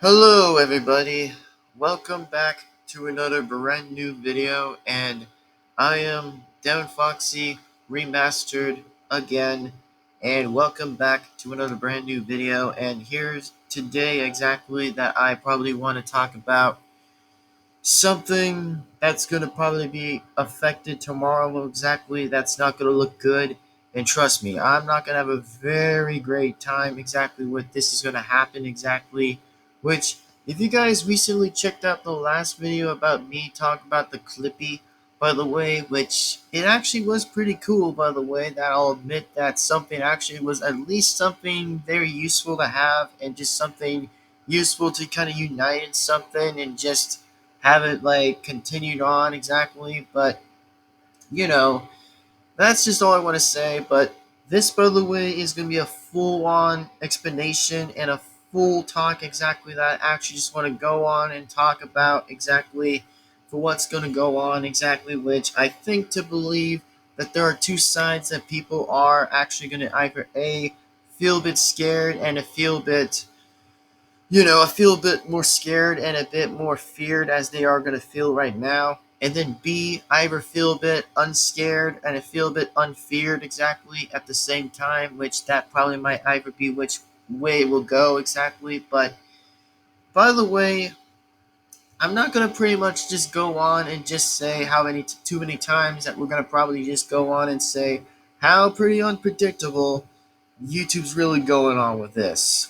Hello everybody, welcome back to another brand new video, and I am Devin-Foxy remastered again, and welcome back to another brand new video. And here's today exactly that I probably want to talk about something that's going to probably be affected tomorrow exactly, that's not going to look good. And trust me, I'm not going to have a very great time exactly what this is going to happen exactly. Which, if you guys recently checked out the last video about me talking about the Clippy, by the way, which it actually was pretty cool, by the way, that I'll admit that something actually was at least something very useful to have, and just something useful to kind of unite in something and just have it like continued on exactly. But you know, that's just all I want to say. But this, by the way, is going to be a full-on explanation and a full talk exactly that I actually just want to go on and talk about exactly for what's going to go on exactly, which I think to believe that there are two sides that people are actually going to either A, feel a bit scared, and a feel a bit, I feel a bit more scared and a bit more feared as they are going to feel right now. And then B, I either feel a bit unscared and I feel a bit unfeared exactly at the same time, which that probably might either be which way it will go exactly. But by the way, I'm not going to pretty much just go on and just say how many, too many times that we're going to probably just go on and say how pretty unpredictable YouTube's really going on with this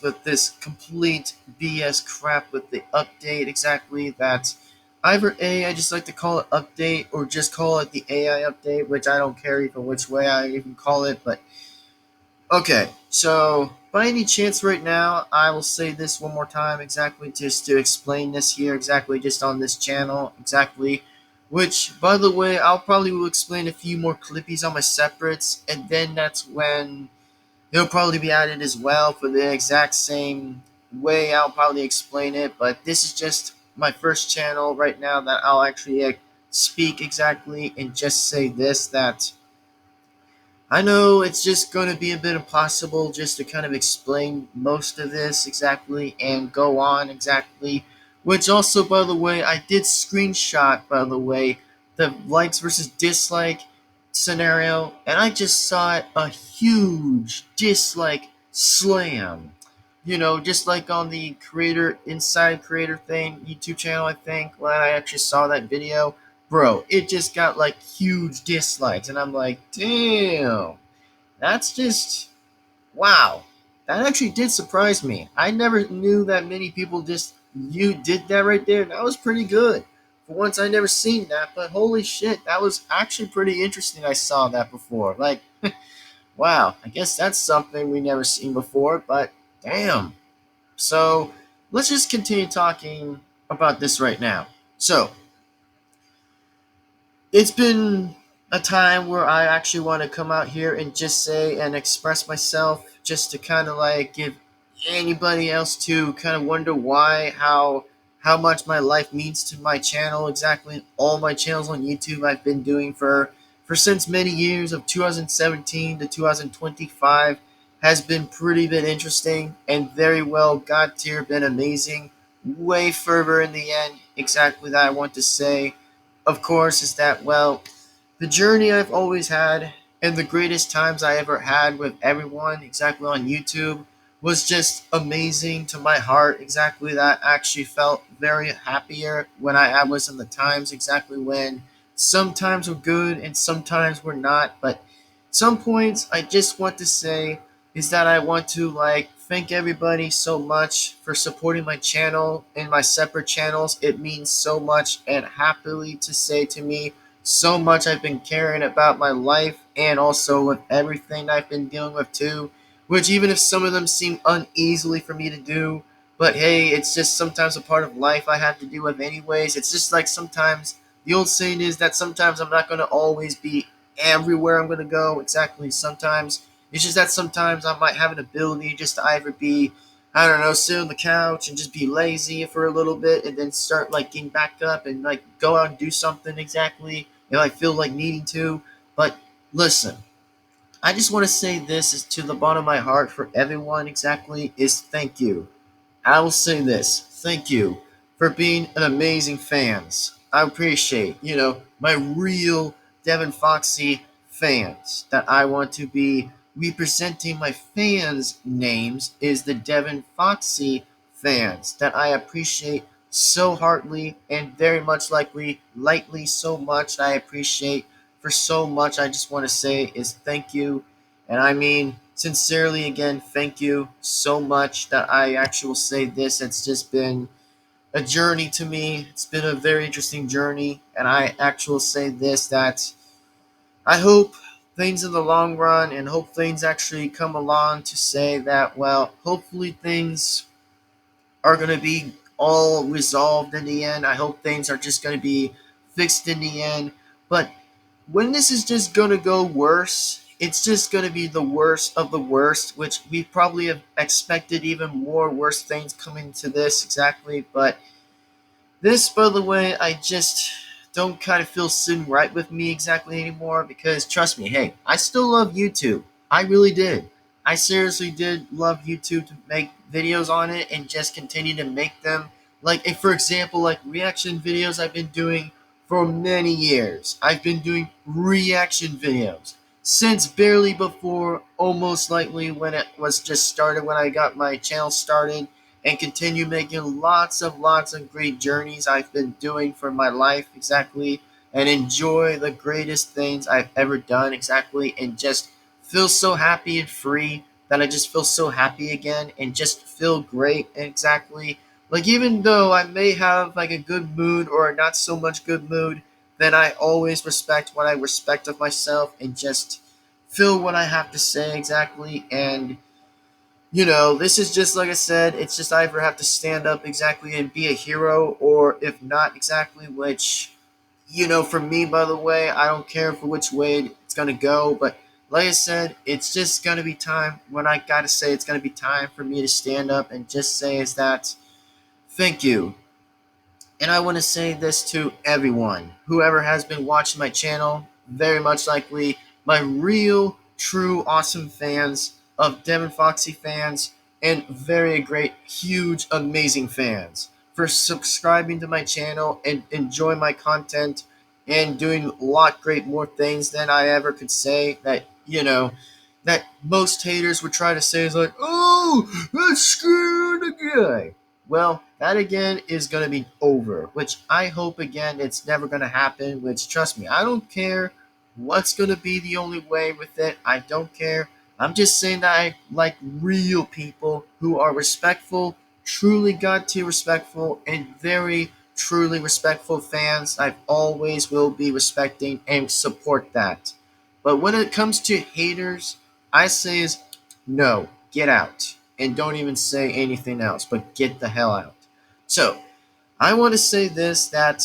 complete BS crap with the update exactly that either A, I just like to call it update, or just call it the AI update, which I don't care even which way I even call it. But okay, so by any chance right now, I will say this one more time exactly just to explain this here exactly just on this channel exactly, which by the way, I'll probably will explain a few more clippies on my separates, and then that's when it'll probably be added as well for the exact same way I'll probably explain it. But this is just my first channel right now that I'll actually speak exactly and just say this, that I know it's just going to be a bit impossible just to kind of explain most of this exactly and go on exactly. Which also, by the way, I did screenshot, by the way, the likes versus dislike scenario, and I just saw it a huge dislike slam. Just like on the creator, inside creator thing, YouTube channel, I think, when I actually saw that video, bro, it just got like huge dislikes, and I'm like, damn, that's just wow. That actually did surprise me. I never knew that many people just you did that right there. That was pretty good. For once, I never seen that, but holy shit, that was actually pretty interesting. I saw that before. Like, wow, I guess that's something we never seen before. But damn. So let's just continue talking about this right now. So it's been a time where I actually want to come out here and just say and express myself, just to kind of like give anybody else to kind of wonder why, how much my life means to my channel exactly. All my channels on YouTube I've been doing for since many years of 2017 to 2025 has been pretty bit interesting and very well god tier, been amazing, way further in the end exactly that I want to say, of course, is that, well, the journey I've always had and the greatest times I ever had with everyone exactly on YouTube was just amazing to my heart. Exactly that actually felt very happier when I was in the times exactly when sometimes were good and sometimes were not. But some points I just want to say is that I want to like thank everybody so much for supporting my channel and my separate channels. It means so much, and happily to say to me so much. I've been caring about my life and also with everything I've been dealing with too, which even if some of them seem uneasily for me to do, but hey, it's just sometimes a part of life I have to deal with anyways. It's just like sometimes the old saying is that sometimes I'm not going to always be everywhere I'm going to go exactly. Sometimes it's just that sometimes I might have an ability just to either be, I don't know, sit on the couch and just be lazy for a little bit and then start like getting back up and like go out and do something exactly. I feel like needing to. But listen, I just want to say this is to the bottom of my heart for everyone exactly is thank you. I will say this. Thank you for being an amazing fans. I appreciate, my real Devin-Foxy fans that I want to be representing my fans' names is the Devin-Foxy fans that I appreciate so heartily and very much lightly so much. I appreciate for so much. I just want to say is thank you, and I mean, sincerely, again, thank you so much that I actually will say this. It's just been a journey to me. It's been a very interesting journey. And I actually will say this that I hope things in the long run and hope things actually come along to say that, well, hopefully things are going to be all resolved in the end. I hope things are just going to be fixed in the end. But when this is just going to go worse, it's just going to be the worst of the worst, which we probably have expected even more worse things coming to this exactly. But this, by the way, I just don't kind of feel sitting right with me exactly anymore because trust me, hey, I still love YouTube. I really did. I seriously did love YouTube to make videos on it and just continue to make them. Like, for example, like reaction videos I've been doing for many years. I've been doing reaction videos since barely before, almost likely when it was just started, when I got my channel started and continue making lots of great journeys I've been doing for my life exactly and enjoy the greatest things I've ever done exactly and just feel so happy and free that I just feel so happy again and just feel great exactly. Like even though I may have like a good mood or a not so much good mood, then I always respect what I respect of myself and just feel what I have to say exactly. And this is just like I said, it's just I either have to stand up exactly and be a hero, or if not exactly, which, for me, by the way, I don't care for which way it's going to go, but like I said, it's just going to be time when I got to say it's going to be time for me to stand up and just say is that thank you. And I want to say this to everyone, whoever has been watching my channel, very much likely my real, true, awesome fans of Devin-Foxy fans, and very great, huge, amazing fans for subscribing to my channel and enjoy my content and doing a lot great more things than I ever could say that most haters would try to say is like, oh, let's screw the guy. Well, that again is going to be over, which I hope again it's never going to happen, which trust me, I don't care what's going to be the only way with it. I don't care. I'm just saying that I like real people who are respectful, truly God tier respectful, and very truly respectful fans. I always will be respecting and support that. But when it comes to haters, I say is no, get out. And don't even say anything else, but get the hell out. So, I want to say this that,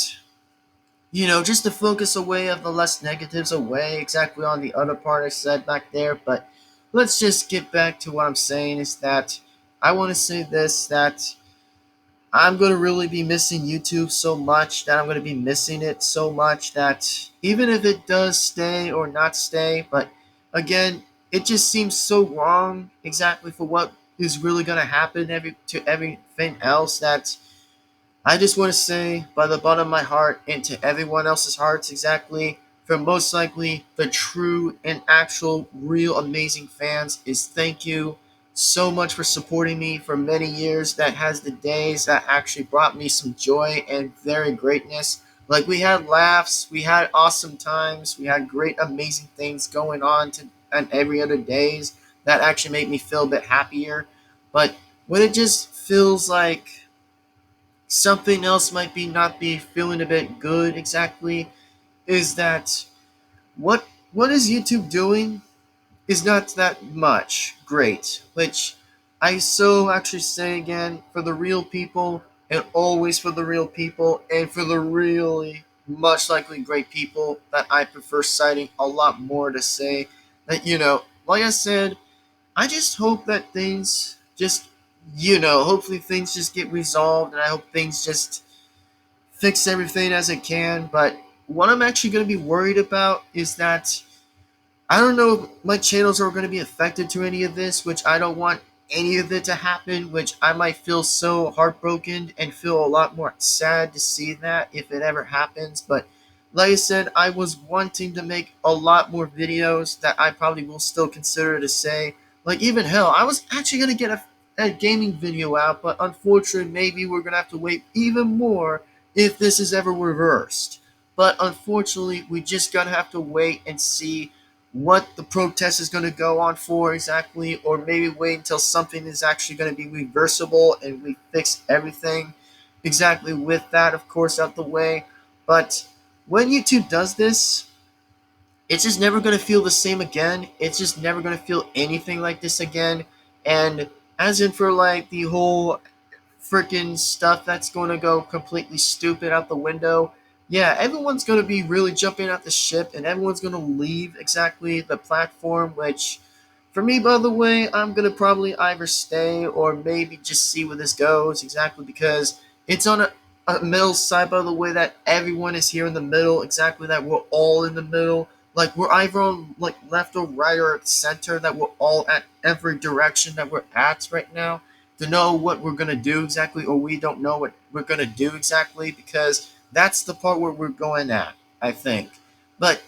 just to focus away of the less negatives away exactly on the other part I said back there, but let's just get back to what I'm saying is that I want to say this that I'm going to really be missing YouTube so much that I'm going to be missing it so much that even if it does stay or not stay, but again, it just seems so wrong exactly for what is really going to happen to everything else that I just want to say, by the bottom of my heart, and to everyone else's hearts exactly, for most likely the true and actual, real, amazing fans, is thank you so much for supporting me for many years. That has the days that actually brought me some joy and very greatness. Like we had laughs, we had awesome times, we had great, amazing things going on and every other days that actually made me feel a bit happier. But when it just feels like something else might be not be feeling a bit good exactly is that what is YouTube doing is not that much great, which I so actually say again for the real people and always for the real people and for the really much likely great people that I prefer citing a lot more to say that like I said, I just hope that things just hopefully things just get resolved and I hope things just fix everything as it can. But what I'm actually going to be worried about is that I don't know if my channels are going to be affected to any of this, which I don't want any of it to happen, which I might feel so heartbroken and feel a lot more sad to see that if it ever happens. But like I said, I was wanting to make a lot more videos that I probably will still consider to say. Like, even hell, I was actually going to get a gaming video out, but unfortunately, maybe we're going to have to wait even more if this is ever reversed. But unfortunately, we just going to have to wait and see what the protest is going to go on for exactly, or maybe wait until something is actually going to be reversible and we fix everything exactly with that, of course, out the way. But when YouTube does this, it's just never going to feel the same again. It's just never going to feel anything like this again. And as in for like the whole freaking stuff that's going to go completely stupid out the window. Yeah, everyone's going to be really jumping at the ship and everyone's going to leave exactly the platform, which for me, by the way, I'm going to probably either stay or maybe just see where this goes exactly because it's on a middle side, by the way, that everyone is here in the middle, exactly that we're all in the middle. Like, we're either on like left or right or center, that we're all at every direction that we're at right now to know what we're going to do exactly, or we don't know what we're going to do exactly, because that's the part where we're going at, I think. But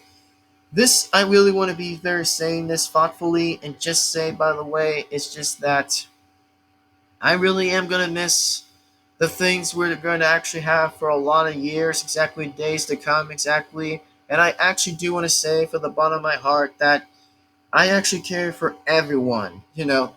this, I really want to be there saying this thoughtfully and just say, by the way, it's just that I really am going to miss the things we're going to actually have for a lot of years, exactly days to come, exactly. And I actually do want to say, for the bottom of my heart, that I actually care for everyone.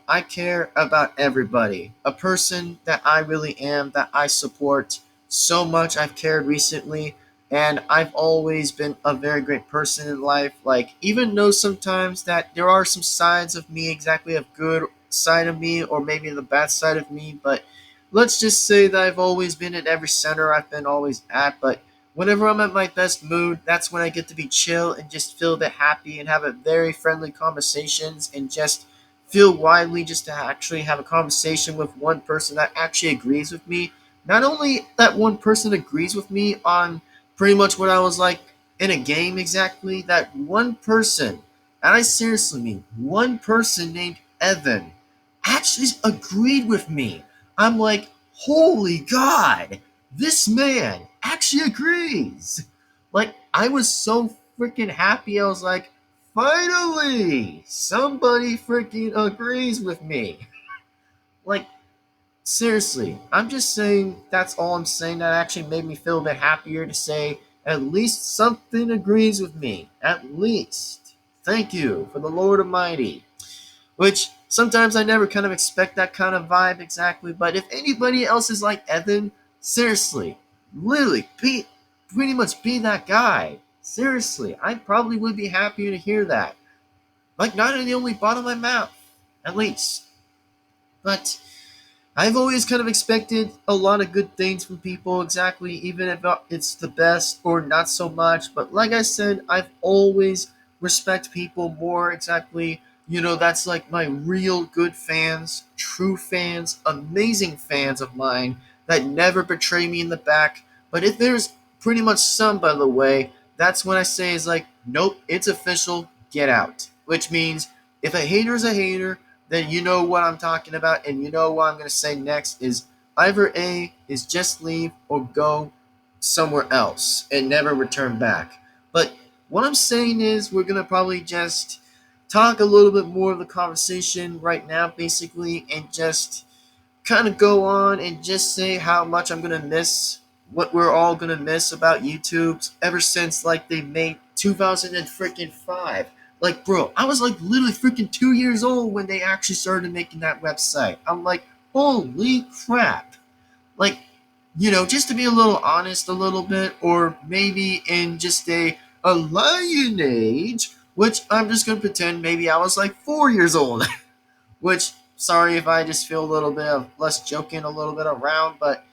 I care about everybody. A person that I really am, that I support so much. I've cared recently, and I've always been a very great person in life. Like, even though sometimes that there are some sides of me, exactly of good side of me, or maybe the bad side of me, but let's just say that I've always been at every center I've been always at. But whenever I'm at my best mood, that's when I get to be chill and just feel a bit happy and have a very friendly conversations and just feel widely just to actually have a conversation with one person that actually agrees with me. Not only that one person agrees with me on pretty much what I was like in a game exactly, that one person, and I seriously mean one person named Evan, actually agreed with me. I'm like, holy God, this man actually agrees. Like, I was so freaking happy. I was like, finally, somebody freaking agrees with me. Like, seriously, I'm just saying, that's all I'm saying. That actually made me feel a bit happier to say, at least something agrees with me. At least. Thank you for the Lord Almighty. Which sometimes I never kind of expect that kind of vibe exactly. But if anybody else is like Evan, seriously, literally, pretty much be that guy. Seriously, I probably would be happier to hear that. Like, not in the only bottom of my mouth, at least. But I've always kind of expected a lot of good things from people, exactly, even if it's the best or not so much. But like I said, I've always respect people more, exactly. That's like my real good fans, true fans, amazing fans of mine that never betray me in the back. But if there's pretty much some, by the way, that's when I say is like, nope, it's official, get out. Which means if a hater's a hater, then you know what I'm talking about, and you know what I'm going to say next is either A is just leave or go somewhere else and never return back. But what I'm saying is we're going to probably just talk a little bit more of the conversation right now, basically, and just kind of go on and just say how much I'm going to miss what we're all going to miss about YouTube ever since, like, they made 2005. Like, bro, I was like literally freaking 2 years old when they actually started making that website. I'm like, holy crap. Like, just to be a little honest a little bit, or maybe in just a lion age, which I'm just going to pretend maybe I was like 4 years old. Which, sorry if I just feel a little bit of less joking a little bit around, but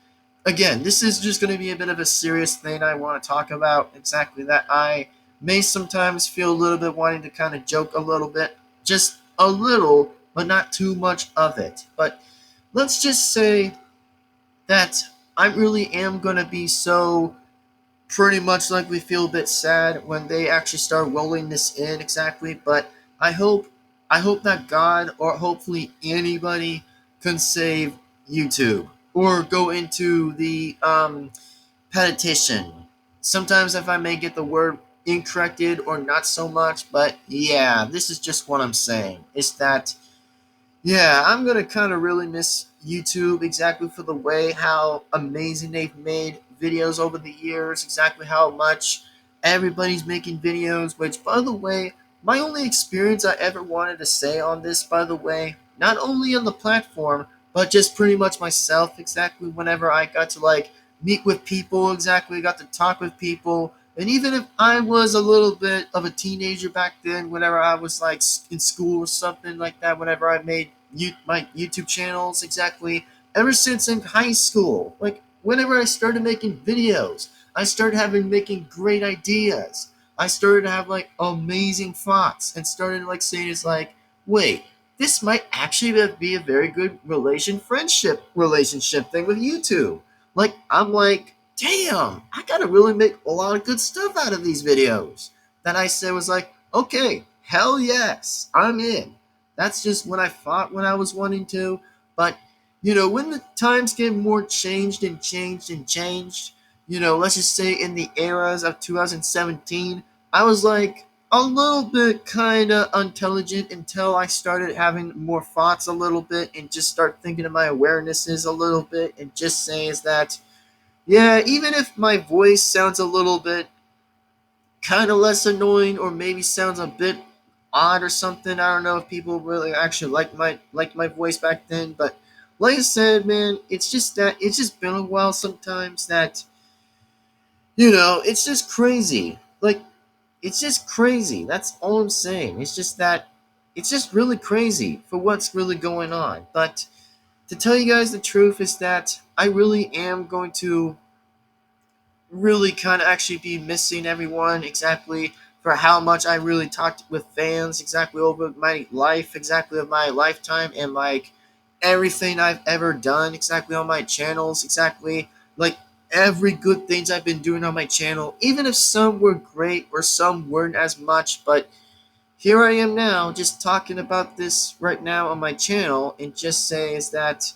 again, this is just going to be a bit of a serious thing I want to talk about. Exactly that I may sometimes feel a little bit wanting to kind of joke a little bit, just a little, but not too much of it. But let's just say that I really am going to be so pretty much like we feel a bit sad when they actually start rolling this in exactly. But I hope I hope that God or hopefully anybody can save YouTube or go into the petition. Sometimes if I may get the word incorrected or not so much, but yeah, this is just what I'm saying. It's that yeah, I'm gonna kind of really miss YouTube exactly for the way how amazing they've made videos over the years, exactly how much everybody's making videos, which, by the way, my only experience I ever wanted to say on this, by the way, not only on the platform, but just pretty much myself, exactly whenever I got to, like, meet with people, exactly, got to talk with people, and even if I was a little bit of a teenager back then, whenever I was like in school or something like that, whenever I made my YouTube channels, exactly, ever since in high school, like whenever I started making videos, I started having making great ideas. I started to have like amazing thoughts and started like saying it's like, wait, this might actually be a very good friendship relationship thing with YouTube. Like I'm like, damn, I gotta really make a lot of good stuff out of these videos. That I said was like, okay, hell yes, I'm in. That's just what I thought when I was wanting to. But, when the times get more changed and changed and changed, let's just say in the eras of 2017, I was like a little bit kind of intelligent until I started having more thoughts a little bit and just start thinking of my awarenesses a little bit and just saying is that yeah, even if my voice sounds a little bit kind of less annoying or maybe sounds a bit odd or something, I don't know if people really actually like my voice back then, but like I said, man, it's just that it's just been a while sometimes that it's just crazy. Like it's just crazy. That's all I'm saying. It's just that it's just really crazy for what's really going on. But to tell you guys the truth is that I really am going to really kind of actually be missing everyone exactly for how much I really talked with fans exactly over my life, exactly of my lifetime, and like everything I've ever done exactly on my channels, exactly like every good things I've been doing on my channel, even if some were great or some weren't as much, but here I am now just talking about this right now on my channel and just say is that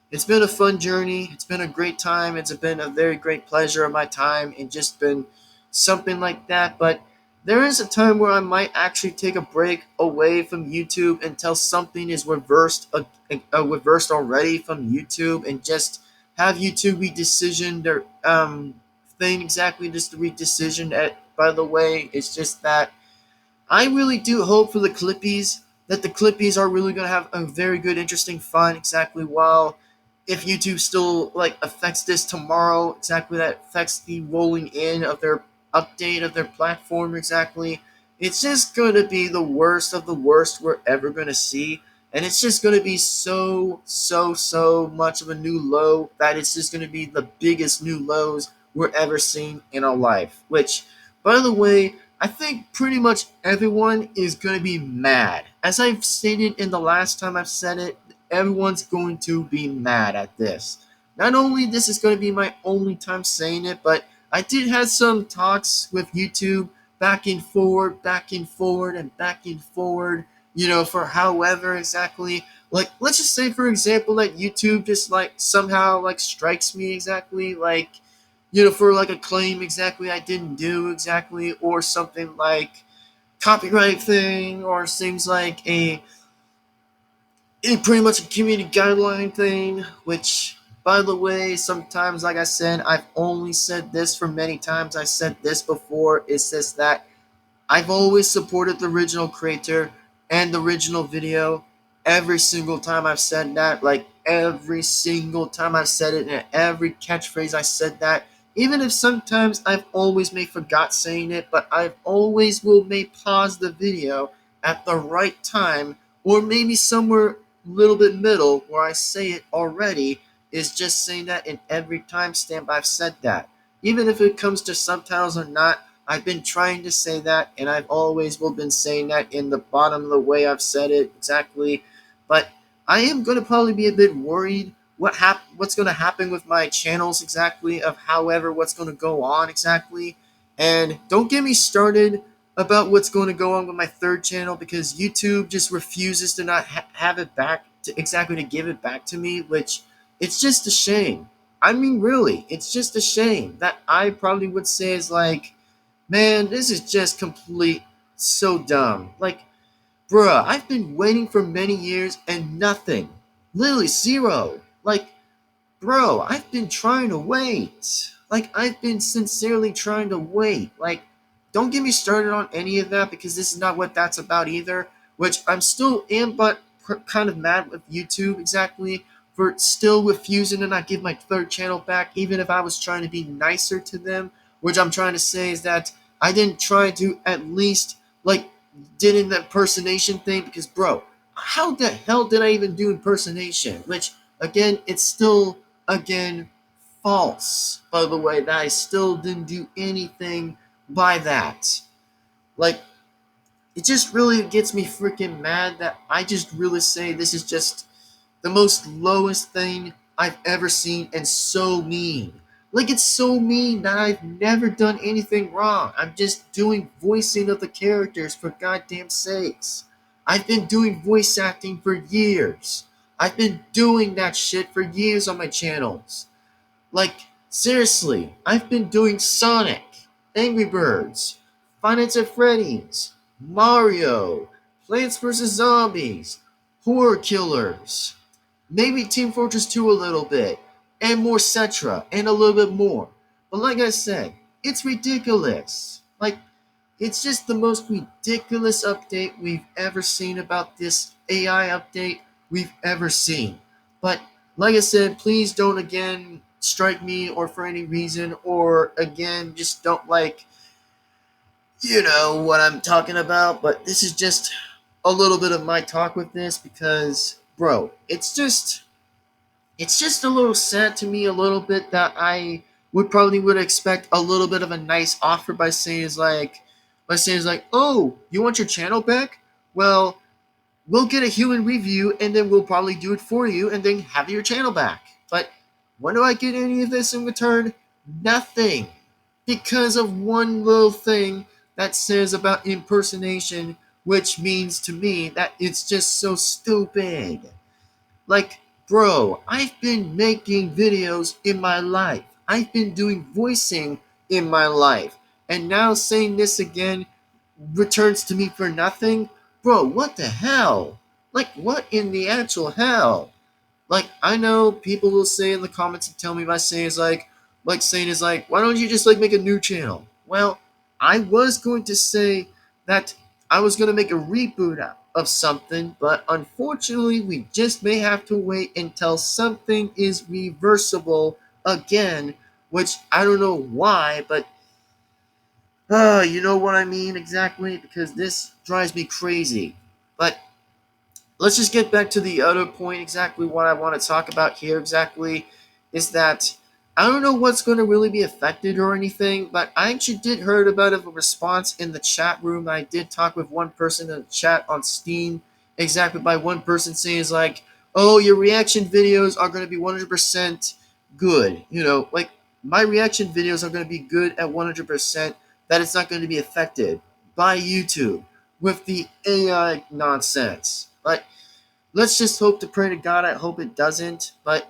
it's been a fun journey. It's been a great time. It's been a very great pleasure of my time and just been something like that. But there is a time where I might actually take a break away from YouTube until something is reversed already from YouTube and just have YouTube redecision their thing exactly just to redecision it. By the way, it's just that I really do hope for the Clippies that the Clippies are really going to have a very good, interesting fun. Exactly. While if YouTube still like affects this tomorrow, exactly that affects the rolling in of their update of their platform. Exactly. It's just going to be the worst of the worst we're ever going to see. And it's just going to be so much of a new low that it's just going to be the biggest new lows we're ever seen in our life. Which, by the way, I think pretty much everyone is going to be mad. As I've stated in the last time I've said it, everyone's going to be mad at this. Not only this is going to be my only time saying it, but I did have some talks with YouTube back and forward, back and forward, and back and forward, for however exactly. Like, let's just say, for example, that YouTube just, like, somehow, like, strikes me exactly, like, for like a claim exactly I didn't do exactly, or something like copyright thing, or seems like a pretty much a community guideline thing, which, by the way, sometimes, like I said, I've only said this for many times. I said this before. It's just that I've always supported the original creator and the original video. Every single time I've said that, like every single time I've said it, and every catchphrase I said that, even if sometimes I've always may forgot saying it, but I've always will may pause the video at the right time, or maybe somewhere a little bit middle where I say it already, is just saying that in every timestamp I've said that. Even if it comes to subtitles or not, I've been trying to say that, and I've always will been saying that in the bottom of the way I've said it exactly. But I am going to probably be a bit worried what's going to happen with my channels exactly, of however what's going to go on exactly. And don't get me started about what's going to go on with my third channel because YouTube just refuses to not have it back to exactly to give it back to me, which it's just a shame. I mean, really, it's just a shame that I probably would say is like, man, this is just complete so dumb. Like, bruh, I've been waiting for many years and nothing. Literally zero. Like, bro, I've been trying to wait. Like, I've been sincerely trying to wait. Like, don't get me started on any of that because this is not what that's about either. Which I'm still am, but kind of mad with YouTube exactly for still refusing to not give my third channel back, even if I was trying to be nicer to them. Which I'm trying to say is that I didn't try to at least, like, did an impersonation thing because, bro, how the hell did I even do impersonation? Which, again, it's still again false, by the way, that I still didn't do anything by that. Like, it just really gets me freaking mad that I just really say this is just the most lowest thing I've ever seen and so mean. Like, it's so mean that I've never done anything wrong. I'm just doing voicing of the characters for goddamn sakes. I've been doing voice acting for years. I've been doing that shit for years on my channels. Like, seriously, I've been doing Sonic, Angry Birds, Five Nights at Freddy's, Mario, Plants vs. Zombies, Horror Killers, maybe Team Fortress 2 a little bit, and more etc. and a little bit more. But like I said, it's ridiculous. Like, it's just the most ridiculous update we've ever seen about this AI update we've ever seen. But like I said, please don't again strike me or for any reason, or again, just don't like, you know what I'm talking about. But this is just a little bit of my talk with this because, bro, it's just a little sad to me a little bit that I would expect a little bit of a nice offer by saying oh, you want your channel back? Well, we'll get a human review and then we'll probably do it for you and then have your channel back. But when do I get any of this in return? Nothing. Because of one little thing that says about impersonation, which means to me that it's just so stupid. Like, bro, I've been making videos in my life. I've been doing voicing in my life. And now saying this again returns to me for nothing? Bro, what the hell? Like, what in the actual hell? Like, I know people will say in the comments and tell me by saying is like, why don't you just like make a new channel? Well, I was going to say that I was going to make a reboot of something, but unfortunately, we just may have to wait until something is reversible again, which I don't know why, but you know what I mean exactly, because this drives me crazy. But let's just get back to the other point. Exactly what I want to talk about here exactly is that I don't know what's going to really be affected or anything, but I actually did heard about a response in the chat room. I did talk with one person in the chat on Steam, exactly by one person saying is like, oh, your reaction videos are going to be 100% good. You know, like my reaction videos are going to be good at 100%, that it's not going to be affected by YouTube with the AI nonsense. But let's just hope to pray to God. I hope it doesn't. But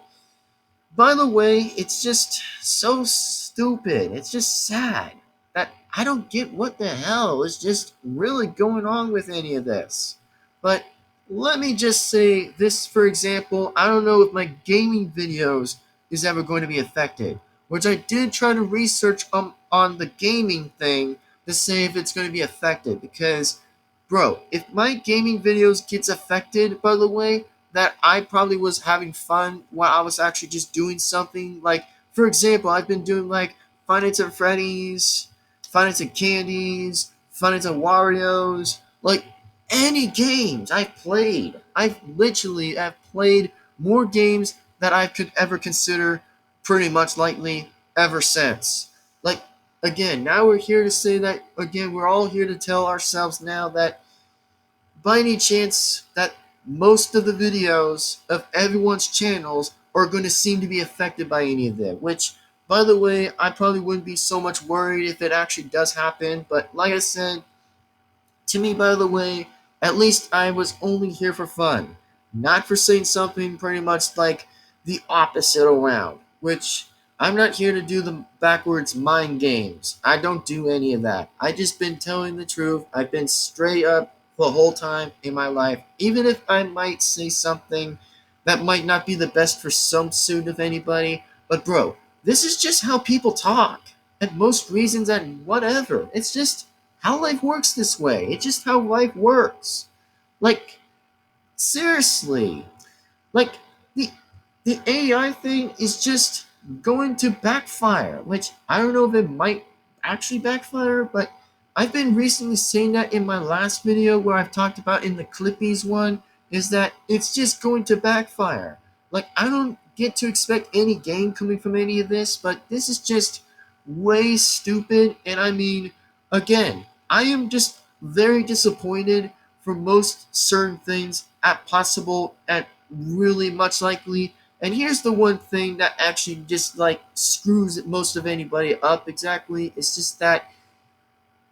by the way, it's just so stupid. It's just sad that I don't get what the hell is just really going on with any of this. But let me just say this, for example, I don't know if my gaming videos is ever going to be affected, which I did try to research on the gaming thing to say if it's going to be affected because, bro, if my gaming videos gets affected, by the way, that I probably was having fun while I was actually just doing something. Like, for example, I've been doing like Five Nights at Freddy's, Five Nights at Candies, Five Nights at Wario's, like any games I've played. I've literally have played more games that I could ever consider pretty much likely ever since. Like, again, now we're here to say that, again, we're all here to tell ourselves now that by any chance that most of the videos of everyone's channels are going to seem to be affected by any of them, which, by the way, I probably wouldn't be so much worried if it actually does happen, but like I said, To me, by the way, at least I was only here for fun, not for saying something pretty much like the opposite around, which I'm not here to do the backwards mind games. I don't do any of that. I just been telling the truth. I've been straight up the whole time in my life, even if I might say something that might not be the best for some suit of anybody. But bro, this is just how people talk at most reasons and whatever. It's just how life works this way. It's just how life works. Like, seriously. Like, the the AI thing is just going to backfire, which I don't know if it might actually backfire, but I've been recently saying that in my last video where I've talked about in the Clippies one, is that it's just going to backfire. Like, I don't get to expect any gain coming from any of this, but this is just way stupid, and I mean, again, I am just very disappointed for most certain things at possible, at really much likely. And here's the one thing that actually just like screws most of anybody up exactly. It's just that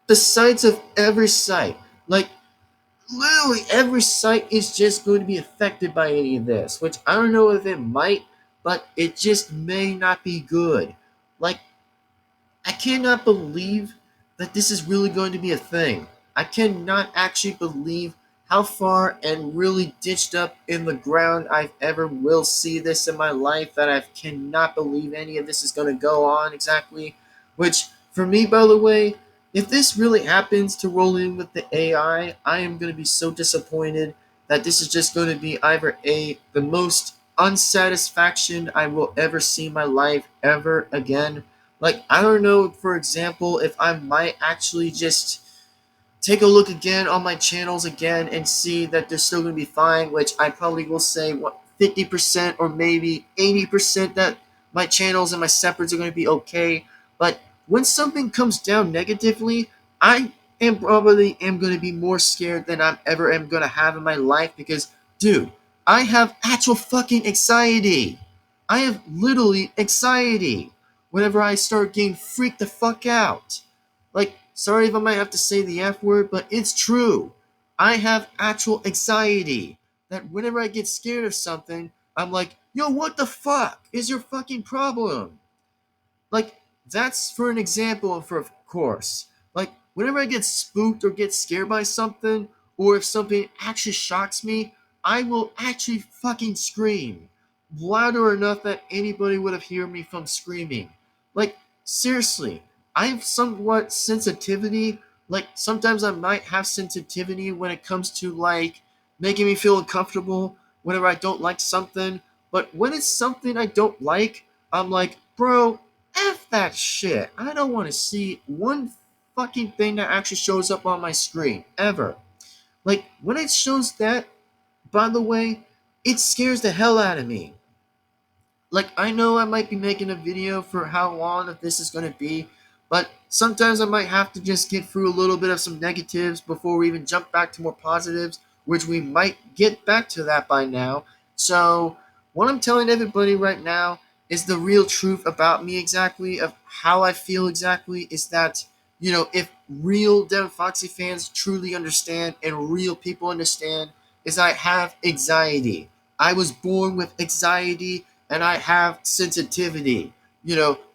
the sites of every site, like literally every site is just going to be affected by any of this, which I don't know if it might, but it just may not be good. Like, I cannot believe that this is really going to be a thing. I cannot actually believe how far and really ditched up in the ground I ever will see this in my life, that I cannot believe any of this is going to go on exactly. Which, for me, by the way, if this really happens to roll in with the AI, I am going to be so disappointed that this is just going to be either the most unsatisfaction I will ever see in my life ever again. Like, I don't know, for example, if I might actually just take a look again on my channels again and see that they're still going to be fine, which I probably will say, what, 50% or maybe 80% that my channels and my separates are going to be okay. But when something comes down negatively, I am probably am going to be more scared than I ever am going to have in my life because, dude, I have actual fucking anxiety. I have literally anxiety whenever I start getting freaked the fuck out. Like, sorry if I might have to say the F word, but it's true. I have actual anxiety that whenever I get scared of something, I'm like, yo, what the fuck is your fucking problem? Like, that's for an example, and for of course. Like, whenever I get spooked or get scared by something, or if something actually shocks me, I will actually fucking scream. Louder enough that anybody would have heard me from screaming. Like, seriously, I have somewhat sensitivity. Like, sometimes I might have sensitivity when it comes to, like, making me feel uncomfortable whenever I don't like something. But when it's something I don't like, I'm like, bro, F that shit. I don't want to see one fucking thing that actually shows up on my screen, ever. Like, when it shows that, by the way, it scares the hell out of me. Like, I know I might be making a video for how long of this is going to be, but sometimes I might have to just get through a little bit of some negatives before we even jump back to more positives, which we might get back to that by now. So what I'm telling everybody right now is the real truth about me exactly, of how I feel exactly, is that, if real Devin-Foxy fans truly understand and real people understand, is I have anxiety. I was born with anxiety and I have sensitivity.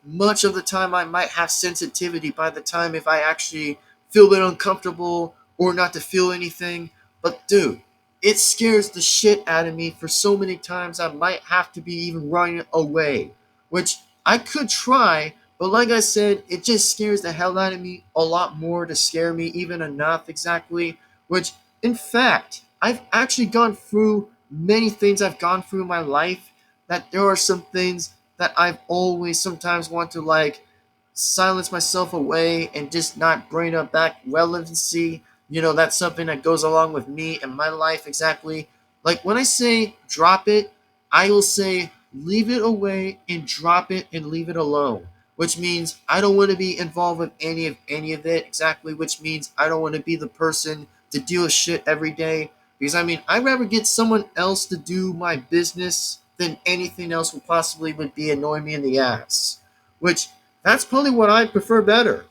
Much of the time I might have sensitivity by the time if I actually feel a bit uncomfortable or not to feel anything. But dude, it scares the shit out of me for so many times I might have to be even running away. Which I could try, but like I said, it just scares the hell out of me a lot more to scare me even enough exactly. Which, in fact, I've actually gone through many things I've gone through in my life, that there are some things that I've always sometimes want to like silence myself away and just not bring up back relevancy. That's something that goes along with me and my life exactly. Like, when I say drop it, I will say leave it away and drop it and leave it alone. Which means I don't want to be involved with any of it exactly, which means I don't want to be the person to deal with shit every day. Because I mean, I'd rather get someone else to do my business than anything else would possibly would be annoying me in the ass. Which, that's probably what I prefer better.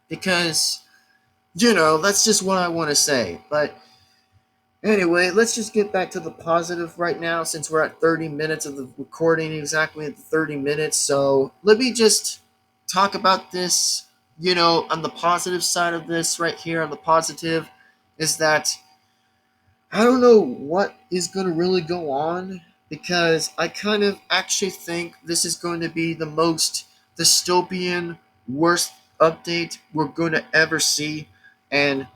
Because That's just what I want to say. But anyway, let's just get back to the positive right now since we're at 30 minutes of the recording, exactly at the 30 minutes. So let me just talk about this, on the positive side of this right here. On the positive is that I don't know what is going to really go on because I kind of actually think this is going to be the most dystopian, worst update we're going to ever see. And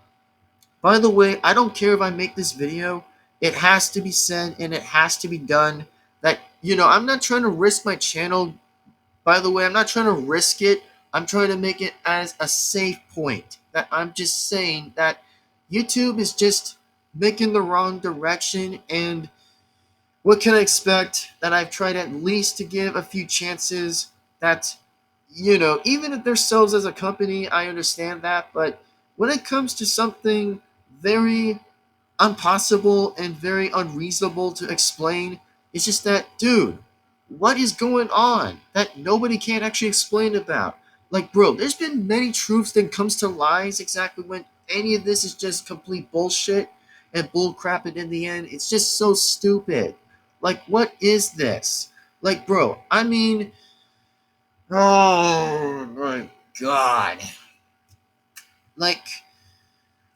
by the way, I don't care if I make this video. It has to be said and it has to be done that, I'm not trying to risk my channel. By the way, I'm not trying to risk it. I'm trying to make it as a safe point. That I'm just saying that YouTube is just making the wrong direction, and what can I expect? That I've tried at least to give a few chances. That, even if themselves as a company, I understand that, but when it comes to something very impossible and very unreasonable to explain, it's just that, dude, what is going on that nobody can actually explain about? Like, bro, there's been many truths that comes to lies exactly when any of this is just complete bullshit and bullcrap, and in the end, it's just so stupid. Like, what is this? Like, bro, I mean, oh my god. Like,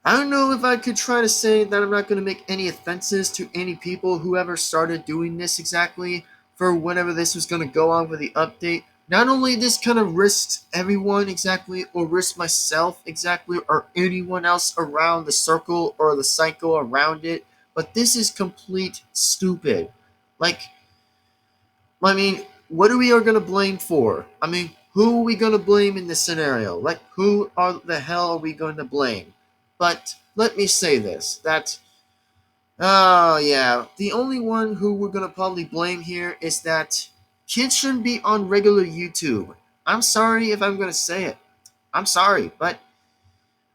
I don't know if I could try to say that I'm not going to make any offenses to any people who ever started doing this exactly for whenever this was going to go on with the update. Not only this kind of risks everyone exactly, or risks myself exactly, or anyone else around the circle or the cycle around it, but this is complete stupid. Like, I mean, what are we going to blame for? I mean, who are we going to blame in this scenario? Like, who are the hell are we going to blame? But let me say this, that, oh yeah, the only one who we're going to probably blame here is that kids shouldn't be on regular YouTube. I'm sorry if I'm going to say it. I'm sorry, but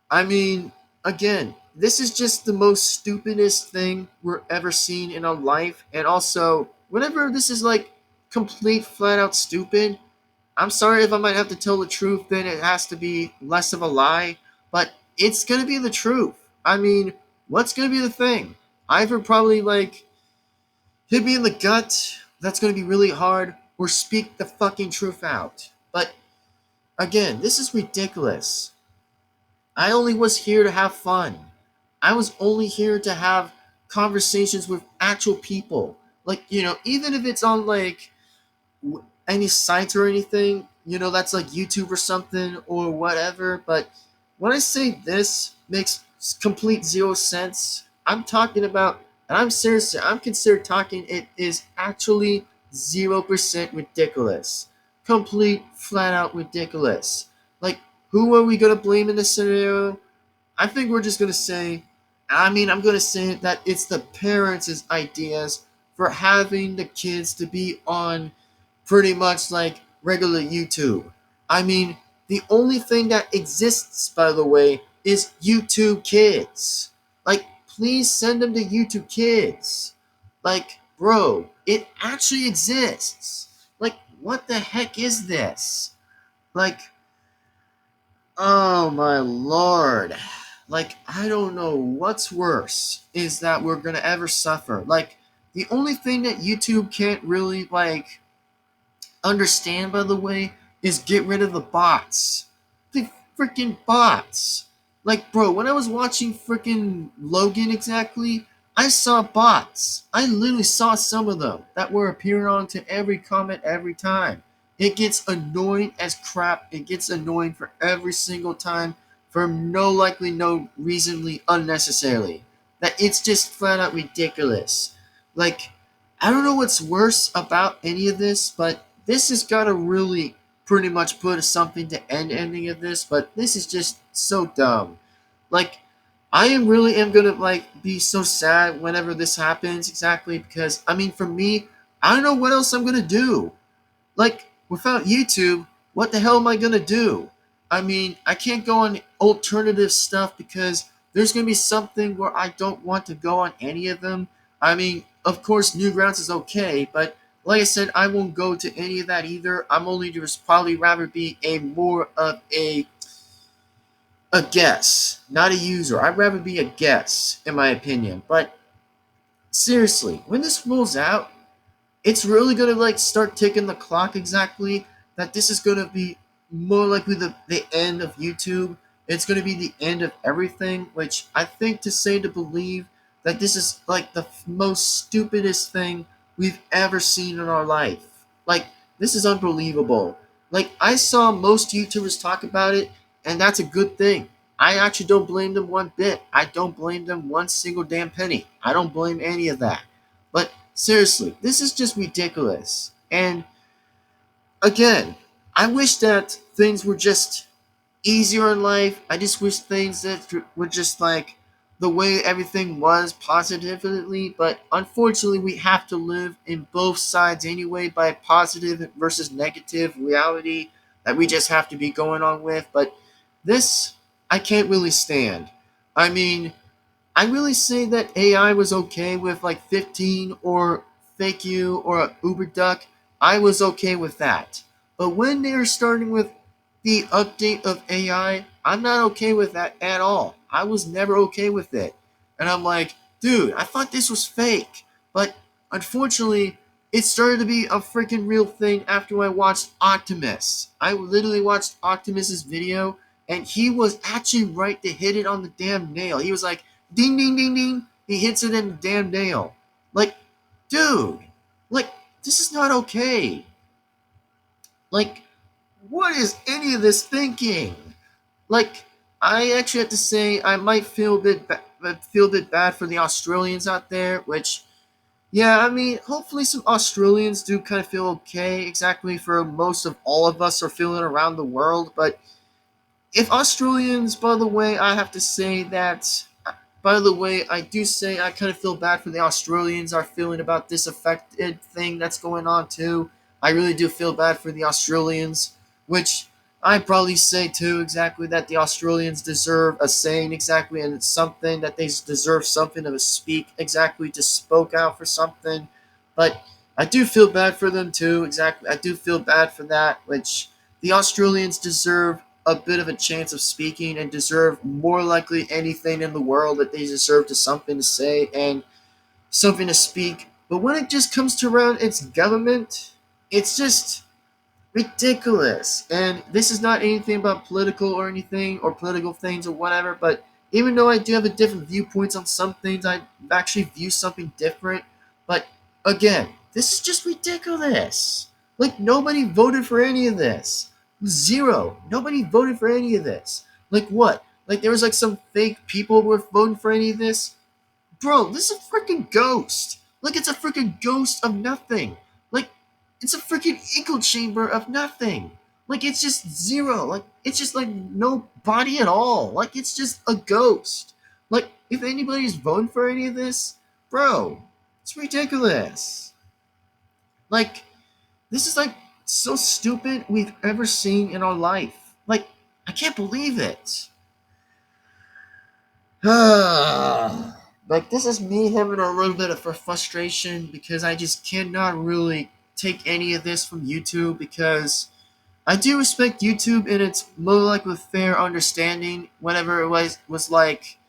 I mean, again, this is just the most stupidest thing we're ever seen in our life. And also, whenever this is like complete flat out stupid, I'm sorry if I might have to tell the truth, then it has to be less of a lie, but it's gonna be the truth. I mean, what's gonna be the thing? Either probably like hit me in the gut, that's gonna be really hard, or speak the fucking truth out. But again, this is ridiculous. I only was here to have fun. I was only here to have conversations with actual people. Like, even if it's on like any sites or anything, that's like YouTube or something or whatever. But when I say this makes complete zero sense, I'm talking about, and I'm serious, I'm considered talking, it is actually 0% ridiculous. Complete, flat out ridiculous. Like, who are we going to blame in this scenario? I think we're just going to say, I'm going to say that it's the parents' ideas for having the kids to be on pretty much like regular YouTube. I mean, the only thing that exists, by the way, is YouTube Kids. Like, please send them to YouTube Kids. Like, bro, it actually exists. Like, what the heck is this? Like, oh my lord. Like, I don't know what's worse is that we're gonna ever suffer. Like, the only thing that YouTube can't really, like, understand, by the way, is get rid of the bots. The freaking bots. Like, bro, when I was watching freaking Logan exactly, I saw bots. I literally saw some of them that were appearing onto every comment every time. It gets annoying as crap. It gets annoying for every single time for no reasonably unnecessarily. That it's just flat out ridiculous. Like, I don't know what's worse about any of this, but this has got to really pretty much put something to end any of this. But this is just so dumb. Like, I am gonna like be so sad whenever this happens exactly because I mean for me, I don't know what else I'm gonna do. Like, without YouTube, what the hell am I gonna do? I mean, I can't go on alternative stuff because there's gonna be something where I don't want to go on any of them. I mean, of course, Newgrounds is okay, but like I said, I won't go to any of that either. I'm only just probably rather be a more of a a guest, not a user. I'd rather be a guest, in my opinion. But seriously, when this rolls out, it's really gonna like start ticking the clock exactly that this is gonna be more likely the end of YouTube. It's gonna be the end of everything, which I think to say to believe that this is like the most stupidest thing we've ever seen in our life. Like, this is unbelievable. Like, I saw most YouTubers talk about it, and that's a good thing. I actually don't blame them one bit. I don't blame them one single damn penny. I don't blame any of that. But seriously, this is just ridiculous. And again, I wish that things were just easier in life. I just wish things that were just like the way everything was positively. But unfortunately, we have to live in both sides anyway by positive versus negative reality that we just have to be going on with. But this, I can't really stand. I mean, I really say that AI was okay with like 15 or Fake You or Uber Duck. I was okay with that. But when they're starting with the update of AI, I'm not okay with that at all. I was never okay with it. And I'm like, dude, I thought this was fake. But unfortunately, it started to be a freaking real thing after I watched Optimus. I literally watched Optimus's video, and he was actually right to hit it on the damn nail. He was like, ding, ding, ding, ding. He hits it in the damn nail. Like, dude, like, this is not okay. Like, what is any of this thinking? Like, I actually have to say I might feel a bit bad for the Australians out there, which, yeah, I mean, hopefully some Australians do kind of feel okay. Exactly for most of all of us are feeling around the world, but if Australians, by the way, I have to say that. By the way, I do say I kind of feel bad for the Australians are feeling about this affected thing that's going on too. I really do feel bad for the Australians, which I probably say too exactly that the Australians deserve a saying exactly, and it's something that they deserve something of a speak exactly to spoke out for something. But I do feel bad for them too exactly. I do feel bad for that, which the Australians deserve a bit of a chance of speaking and deserve more likely anything in the world that they deserve to something to say and something to speak. But when it just comes to around its government, it's just ridiculous. And this is not anything about political or anything or political things or whatever, but even though I do have a different viewpoints on some things, I actually view something different. But again, this is just ridiculous. Like, nobody voted for any of this. Zero. Nobody voted for any of this. Like, what? Like, there was like some fake people were voting for any of this? Bro, this is a freaking ghost. Like, it's a freaking ghost of nothing. Like, it's a freaking echo chamber of nothing. Like, it's just zero. Like, it's just like no body at all. Like, it's just a ghost. Like, if anybody's voting for any of this, bro, it's ridiculous. Like, this is like so stupid we've ever seen in our life. Like, I can't believe it. Like, this is me having a little bit of frustration because I just cannot really take any of this from YouTube because I do respect YouTube in its more like with fair understanding whenever it was like,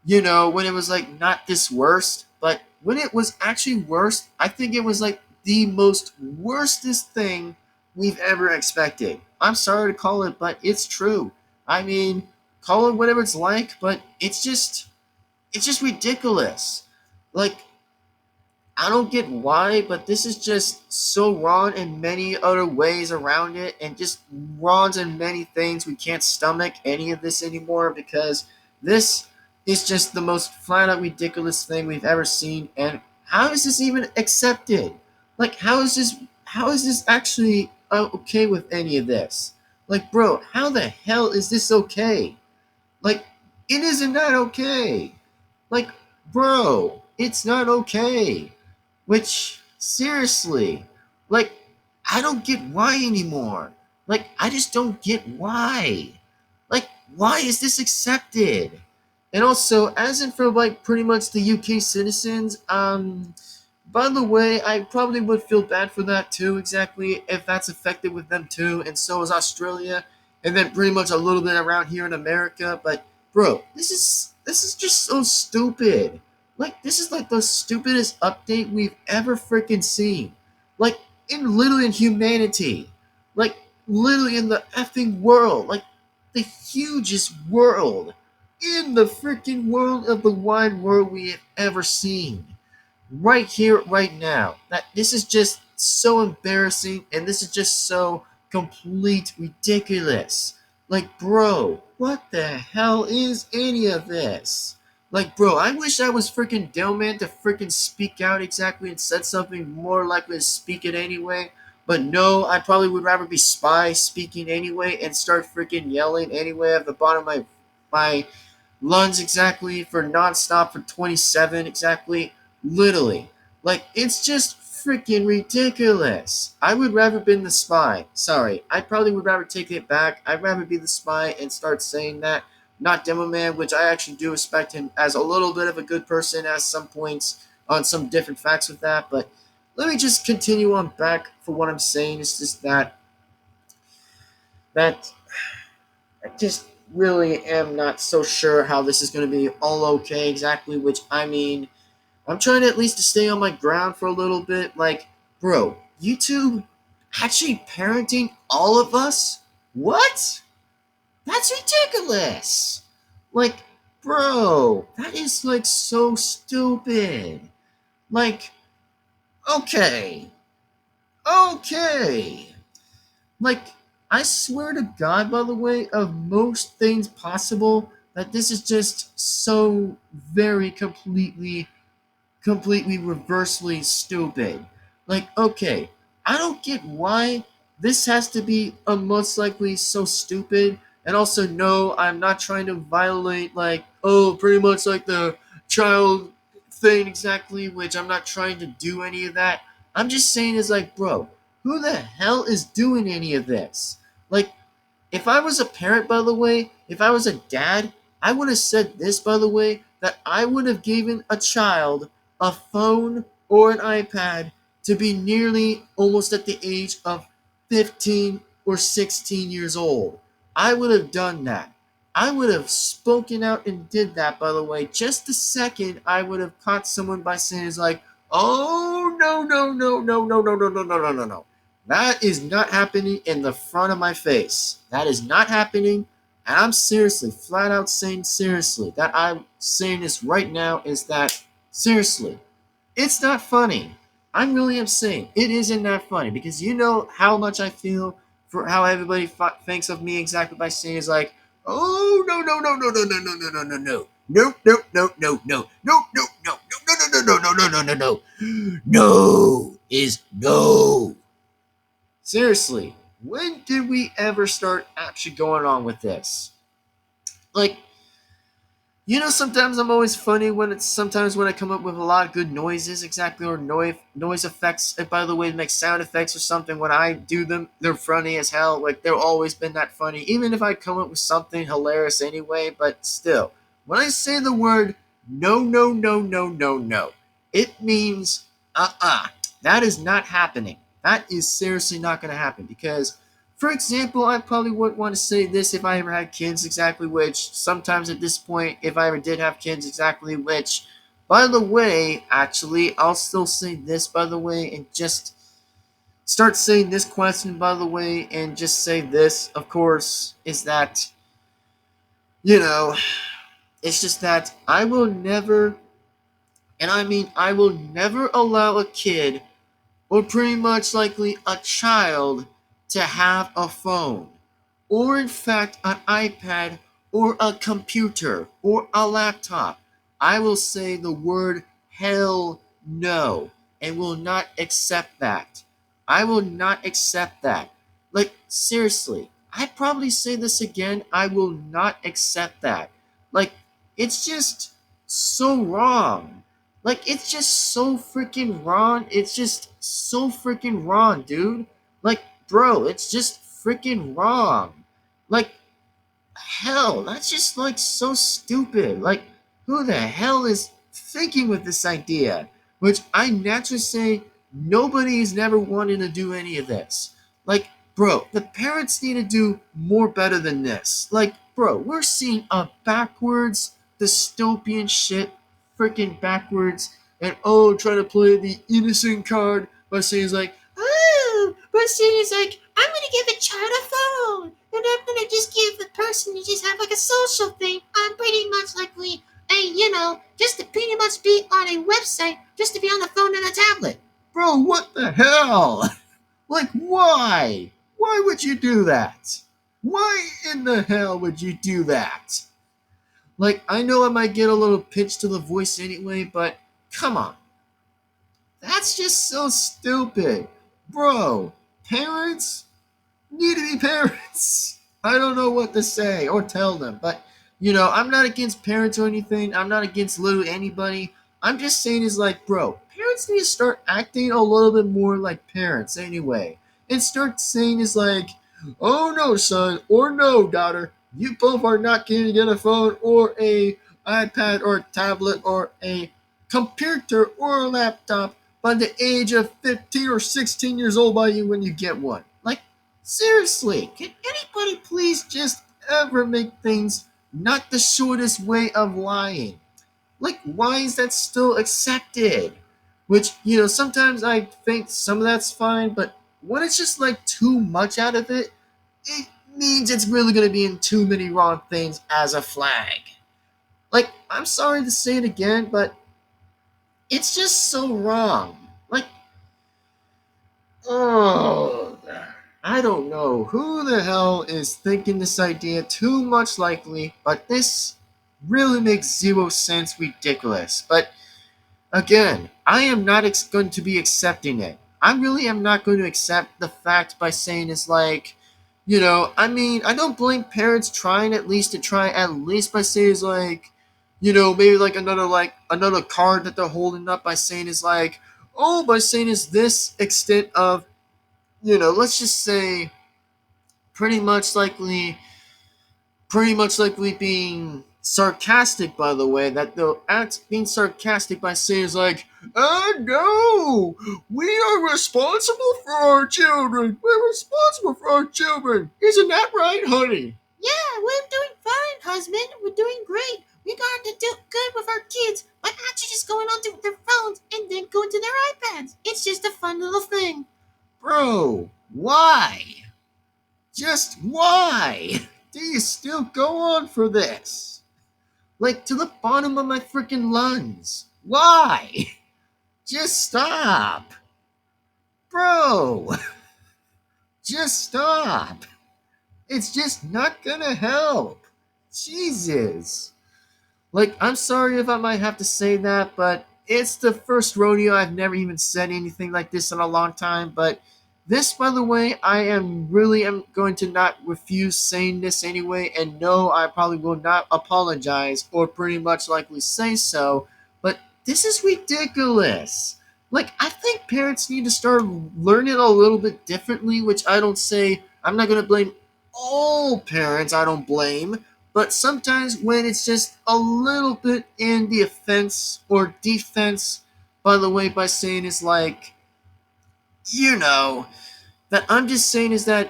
you know, when it was like not this worst, but when it was actually worst, I think it was like the most worstest thing we've ever expected. I'm sorry to call it, but it's true. I mean, call it whatever it's like, but it's just ridiculous. Like, I don't get why, but this is just so wrong in many other ways around it, and just wrong in many things. We can't stomach any of this anymore because this is just the most flat out ridiculous thing we've ever seen. And how is this even accepted? Like, How is this actually okay with any of this? Like, bro, how the hell is this okay? Like, it isn't that okay. Like, bro, it's not okay. Which, seriously, like, I don't get why anymore. Like, I just don't get why. Like, why is this accepted? And also, as in for like pretty much the UK citizens, by the way, I probably would feel bad for that too, exactly, if that's affected with them too, and so is Australia. and then pretty much a little bit around here in America. But bro, this is just so stupid. Like, this is like the stupidest update we've ever freaking seen. Like, in literally in humanity. Like, literally in the effing world. Like, the hugest world in the freaking world of the wide world we have ever seen. Right here, right now. That this is just so embarrassing, and this is just so complete ridiculous. Like, bro, what the hell is any of this? Like, bro, I wish I was freaking Delman to freaking speak out exactly and said something more likely to speak it anyway. But no, I probably would rather be Spy speaking anyway and start freaking yelling anyway at the bottom of my lunge exactly for nonstop for 27 exactly. Literally. Like, it's just freaking ridiculous. I would rather been the Spy. Sorry. I probably would rather take it back. I'd rather be the Spy and start saying that. Not Demo Man, which I actually do respect him as a little bit of a good person at some points on some different facts with that. But let me just continue on back for what I'm saying. It's just that I just really am not so sure how this is going to be all okay exactly, which I mean, I'm trying to at least to stay on my ground for a little bit. Like, bro, YouTube actually parenting all of us? What? That's ridiculous. Like, bro, that is like so stupid. Like, okay. Okay. Like, I swear to God, by the way, of most things possible, that this is just so very completely reversely stupid. Like, okay, I don't get why this has to be a most likely so stupid. And also, no, I'm not trying to violate, like, oh, pretty much like the child thing exactly, which I'm not trying to do any of that. I'm just saying is like, bro, who the hell is doing any of this? Like, if I was a parent, by the way, if I was a dad, I would have said this, by the way, that I would have given a child a phone or an iPad to be nearly almost at the age of 15 or 16 years old. I would have done that. I would have spoken out and did that, by the way, just the second I would have caught someone by saying, it's like, oh, no, no, no, no, no, no, no, no, no, no, no, no. That is not happening in the front of my face. That is not happening. And I'm seriously, flat out saying seriously, that I'm saying this right now is that, seriously, it's not funny. I really am saying it isn't that funny because you know how much I feel for how everybody thinks of me exactly by saying is like, oh, no, no, no, no, no, no, no, no, no, no, no. No, no, no, no, no, no, no, no, no, no, no, no, no, no, no, no, no. No is no. Seriously, when did we ever start actually going on with this? Like, you know, sometimes I'm always funny when it's sometimes when I come up with a lot of good noises, exactly, or noise effects. And by the way, make sound effects or something. When I do them, they're funny as hell. Like, they've always been that funny, even if I come up with something hilarious anyway. But still, when I say the word no, no, no, no, no, no, it means that is not happening. That is seriously not going to happen because, for example, I probably wouldn't want to say this if I ever had kids exactly, which sometimes at this point, if I ever did have kids exactly, which, by the way, actually, I'll still say this, by the way, and just start saying this question, by the way, and just say this, of course, is that, you know, it's just that I will never, and I mean, I will never allow a kid or pretty much likely a child to have a phone, or in fact an iPad, or a computer, or a laptop. I will say the word hell no and will not accept that. I will not accept that. Like, seriously, I probably say this again. I will not accept that. Like, it's just so wrong. Like, it's just so freaking wrong. It's just so freaking wrong, dude. Like, bro, it's just freaking wrong. Like, hell, that's just like so stupid. Like, who the hell is thinking with this idea? Which I naturally say nobody has never wanted to do any of this. Like, bro, the parents need to do more better than this. Like, bro, we're seeing a backwards dystopian shit, freaking backwards, and oh, trying to play the innocent card by saying it's like, oh, but saying it's like, I'm gonna give a child a phone, and I'm gonna just give the person to just have like a social thing. I'm pretty much likely, just to pretty much be on a website, just to be on the phone and a tablet. Bro, what the hell? Like, why? Why would you do that? Why in the hell would you do that? Like, I know I might get a little pitch to the voice anyway, but come on. That's just so stupid. Bro, parents need to be parents. I don't know what to say or tell them, but I'm not against parents or anything. I'm not against little anybody. I'm just saying is like, bro, parents need to start acting a little bit more like parents anyway. And start saying is like, oh no, son, or no, daughter, you both are not going to get a phone or a iPad or a tablet or a computer or a laptop by the age of 15 or 16 years old by you when you get one. Like, seriously, can anybody please just ever make things not the shortest way of lying? Like, why is that still accepted? Which, sometimes I think some of that's fine, but when it's just like too much out of it, it means it's really going to be in too many wrong things as a flag. Like, I'm sorry to say it again, but it's just so wrong. Like, oh, I don't know who the hell is thinking this idea too much likely, but this really makes zero sense, ridiculous. But again, I am not going to be accepting it. I really am not going to accept the fact by saying it's like, I mean, I don't blame parents trying at least to try at least by saying it's like, maybe like another card that they're holding up by saying is like, oh, by saying is this extent of, let's just say pretty much likely being sarcastic, by the way, that they'll act being sarcastic by saying is like, oh no, we are responsible for our children. We're responsible for our children. Isn't that right, honey? Yeah, we're doing fine, husband. We're doing great. We got to do good with our kids by actually just going onto their phones and then going to their iPads. It's just a fun little thing. Bro, why? Just why do you still go on for this? Like, to the bottom of my freaking lungs. Why? Just stop. Bro, just stop. It's just not gonna help. Jesus. Like, I'm sorry if I might have to say that, but it's the first rodeo. I've never even said anything like this in a long time. But this, by the way, I am going to not refuse saying this anyway. And no, I probably will not apologize or pretty much likely say so. But this is ridiculous. Like, I think parents need to start learning a little bit differently, which I don't say, I'm not going to blame all parents, I don't blame. But sometimes when it's just a little bit in the offense or defense, by the way, by saying is like, that I'm just saying is that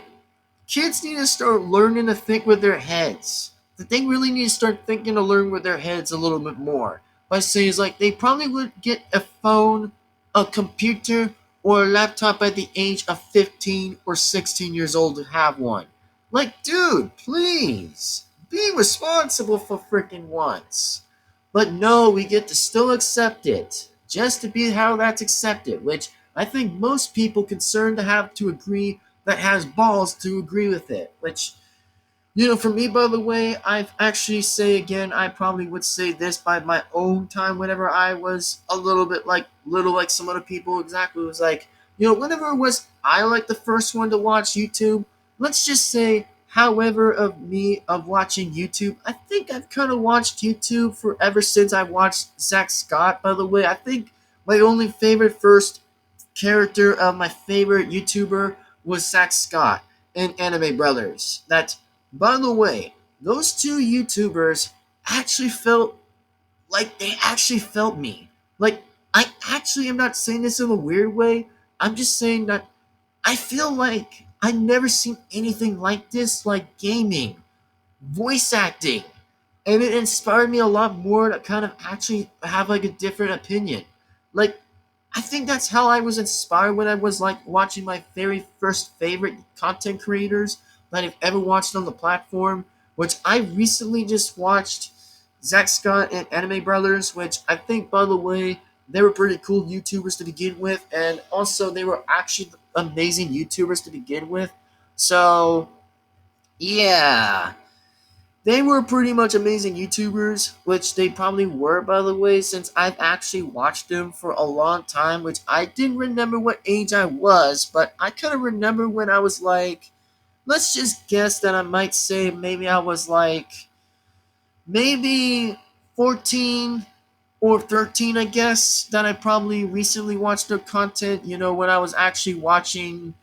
kids need to start learning to think with their heads. That they really need to start thinking to learn with their heads a little bit more. By saying is like they probably would get a phone, a computer, or a laptop at the age of 15 or 16 years old to have one. Like, dude, please be responsible for freaking once. But no, we get to still accept it. Just to be how that's accepted, which I think most people concerned to have to agree that has balls to agree with it. Which, for me, by the way, I've actually say again, I probably would say this by my own time whenever I was a little like some other people exactly. It was like, whenever it was I like the first one to watch YouTube, let's just say, however, of me of watching YouTube, I think I've kind of watched YouTube for ever since I watched Zach Scott, by the way. I think my only favorite first character of my favorite YouTuber was Zach Scott in Anime Brothers. That, by the way, those two YouTubers actually felt like they actually felt me. Like, I actually am not saying this in a weird way. I'm just saying that I feel like I never seen anything like this, like gaming, voice acting, and it inspired me a lot more to kind of actually have like a different opinion. Like, I think that's how I was inspired when I was like watching my very first favorite content creators that I've ever watched on the platform, which I recently just watched Zack Scott and Anime Brothers, which I think, by the way, they were pretty cool YouTubers to begin with, and also they were actually amazing YouTubers to begin with. So, yeah, they were pretty much amazing YouTubers, which they probably were, by the way, since I've actually watched them for a long time, which I didn't remember what age I was, but I kind of remember when I was like, let's just guess that I might say maybe I was like, maybe 14 or 13, I guess, that I probably recently watched their content, when I was actually watching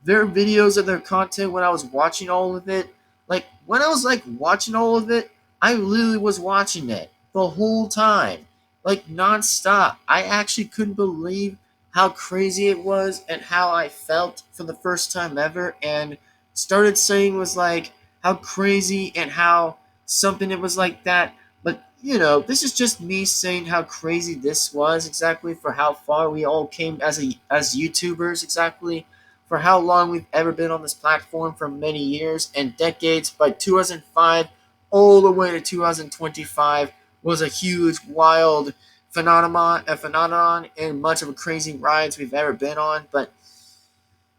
their videos of their content, when I was watching all of it. Like, when I was, like, watching all of it, I literally was watching it the whole time, like, nonstop. I actually couldn't believe how crazy it was and how I felt for the first time ever, and started saying was, like, how crazy and how something it was like that. But this is just me saying how crazy this was exactly, for how far we all came as YouTubers, exactly, for how long we've ever been on this platform, for many years and decades. By 2005 all the way to 2025 was a huge, wild phenomenon, and much of a crazy rides we've ever been on. But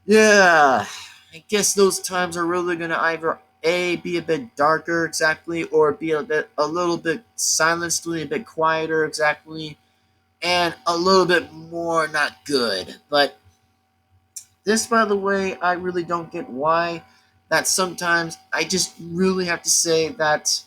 yeah, I guess those times are really gonna either be a bit darker, exactly, or be a little bit silencedly, a bit quieter, exactly, and a little bit more not good. But this, by the way, I really don't get why. That sometimes I just really have to say that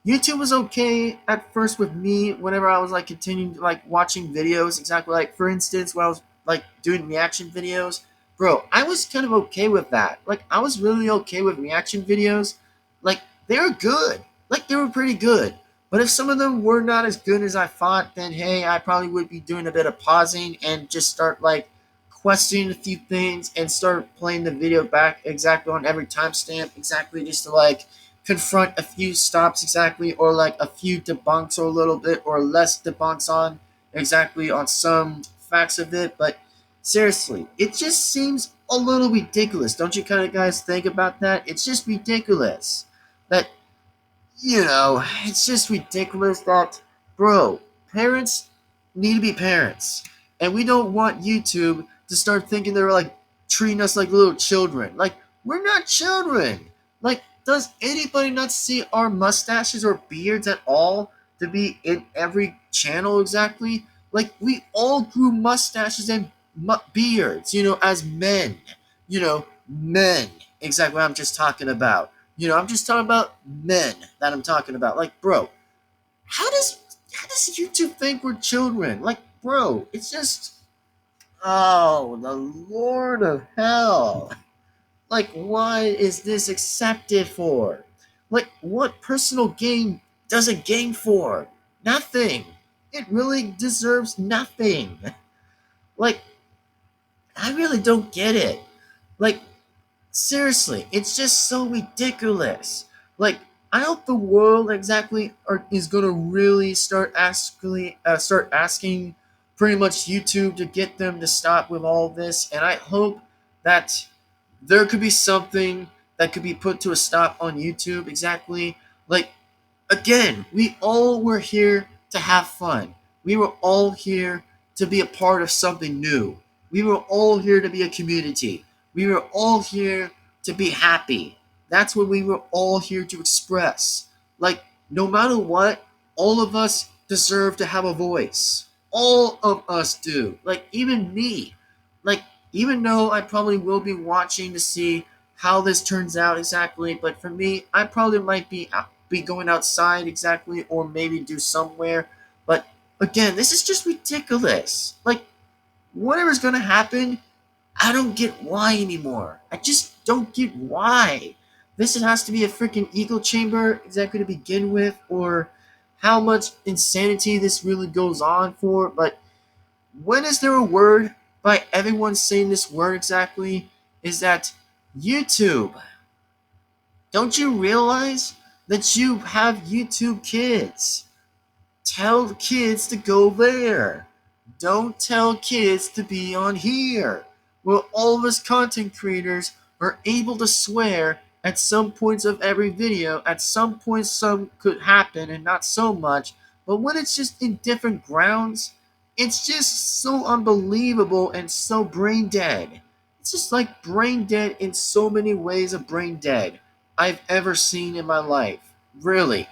YouTube was okay at first with me whenever I was like continuing like watching videos, exactly, like for instance when I was like doing reaction videos. Bro, I was kind of okay with that. Like, I was really okay with reaction videos. Like, they were good. Like, they were pretty good. But if some of them were not as good as I thought, then hey, I probably would be doing a bit of pausing and just start like questioning a few things and start playing the video back exactly on every timestamp, exactly, just to like confront a few stops, exactly, or like a few debunks, or a little bit or less debunks on exactly on some facts of it. But seriously, it just seems a little ridiculous. Don't you kind of guys think about that? It's just ridiculous that, it's just ridiculous that, bro, parents need to be parents. And we don't want YouTube to start thinking they're like treating us like little children. Like, we're not children. Like, does anybody not see our mustaches or beards at all to be in every channel, exactly? Like, we all grew mustaches and beards, as men. Men. Exactly what I'm just talking about. I'm just talking about men that I'm talking about. Like, bro, how does YouTube think we're children? Like, bro, it's just, oh, the Lord of Hell. Like, why is this accepted for? Like, what personal gain does it gain for? Nothing. It really deserves nothing. Like, I really don't get it. Like, seriously, it's just so ridiculous. Like, I hope the world exactly is gonna really start asking pretty much YouTube to get them to stop with all this, and I hope that there could be something that could be put to a stop on YouTube, exactly. Like, again, we all were here to have fun. We were all here to be a part of something new. We were all here to be a community. We were all here to be happy. That's what we were all here to express. Like, no matter what, all of us deserve to have a voice. All of us do. Like, even me. Like, even though I probably will be watching to see how this turns out exactly, but for me, I probably might be going outside, exactly, or maybe do somewhere. But again, this is just ridiculous. Like, whatever's gonna happen, I don't get why anymore. I just don't get why. This has to be a freaking echo chamber exactly to begin with, or how much insanity this really goes on for. But when is there a word by everyone saying this word exactly? Is that YouTube. Don't you realize that you have YouTube Kids? Tell kids to go there. Don't tell kids to be on here. Well, all of us content creators are able to swear at some points of every video. At some points, some could happen and not so much. But when it's just in different grounds, it's just so unbelievable and so brain dead. It's just like brain dead in so many ways of brain dead I've ever seen in my life. Really.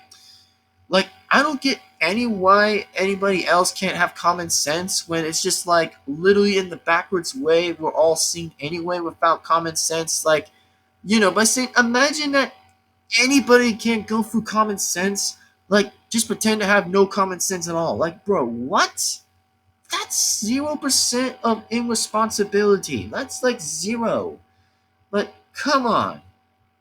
Like, I don't get any why anybody else can't have common sense when it's just like literally in the backwards way we're all seen anyway without common sense. Like, by saying, imagine that anybody can't go through common sense. Like, just pretend to have no common sense at all. Like, bro, what? That's 0% of irresponsibility. That's like zero. But come on.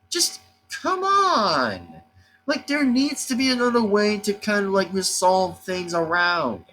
Just come on. Like, there needs to be another way to kind of like resolve things around.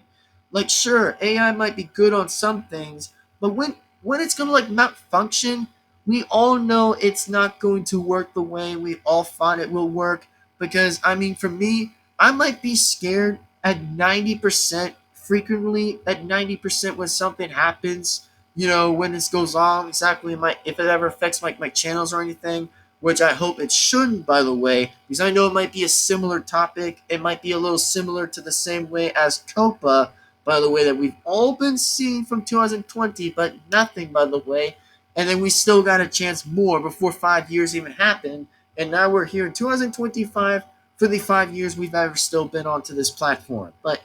Like, sure, AI might be good on some things, but when it's gonna like malfunction, we all know it's not going to work the way we all thought it will work. Because I mean, for me, I might be scared at 90% frequently, at 90% when something happens. When this goes on, exactly if it ever affects my channels or anything, which I hope it shouldn't, by the way, because I know it might be a similar topic. It might be a little similar to the same way as COPA, by the way, that we've all been seeing from 2020, but nothing, by the way. And then we still got a chance more before 5 years even happened. And now we're here in 2025 for the 5 years we've ever still been onto this platform. But,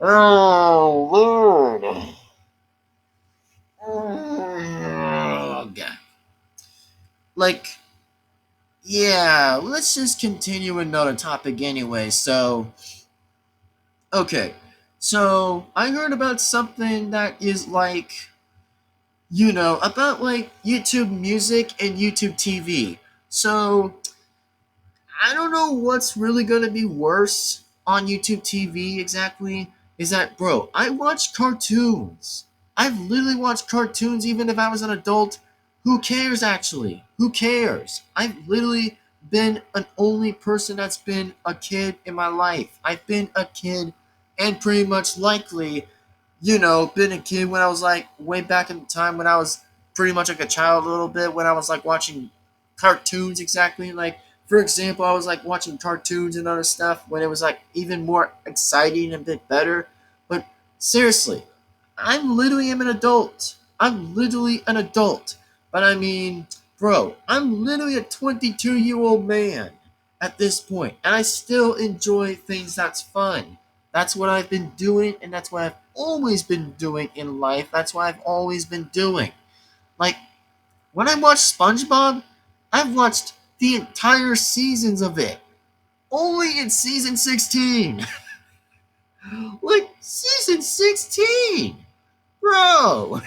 oh, Lord. Oh, God. Like, yeah, let's just continue another topic anyway. Okay. So, I heard about something that is like, about like YouTube Music and YouTube TV. So, I don't know what's really going to be worse on YouTube TV exactly. Is that, bro, I watch cartoons. I've literally watched cartoons even if I was an adult. Who cares, actually? Who cares? I've literally been an only person that's been a kid in my life. I've been a kid and pretty much likely been a kid when I was like way back in the time when I was pretty much like a child a little bit, when I was like watching cartoons exactly. Like, for example, I was like watching cartoons and other stuff when it was like even more exciting and a bit better. But seriously, I'm literally am an adult. I'm literally an adult. But I mean, bro, I'm literally a 22-year-old man at this point, and I still enjoy things that's fun. That's what I've been doing, and that's what I've always been doing in life. That's what I've always been doing. Like, when I watch SpongeBob, I've watched the entire seasons of it. Only in season 16. Like, season 16! Bro!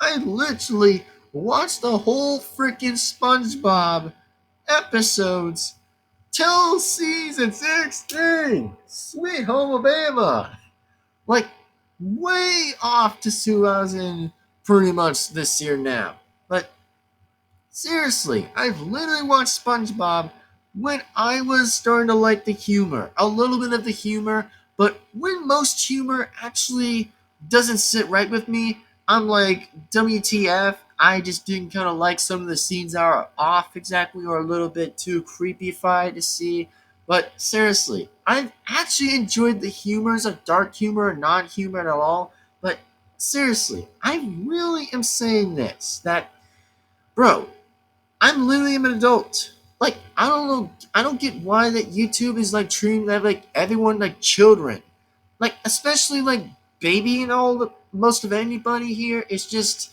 I literally watched the whole freaking SpongeBob episodes till season 16! Sweet home Alabama! Like, way off to 2000 pretty much this year now. But seriously, I've literally watched SpongeBob when I was starting to like the humor. A little bit of the humor, but when most humor actually doesn't sit right with me, I'm like, WTF, I just didn't kind of like some of the scenes that are off exactly or a little bit too creepy-fied to see. But seriously, I've actually enjoyed the humors of dark humor and non-humor at all. But seriously, I really am saying this, that, bro, I'm literally an adult. Like, I don't know, I don't get why that YouTube is like treating that like everyone like children. Like, especially like baby and all the most of anybody here is just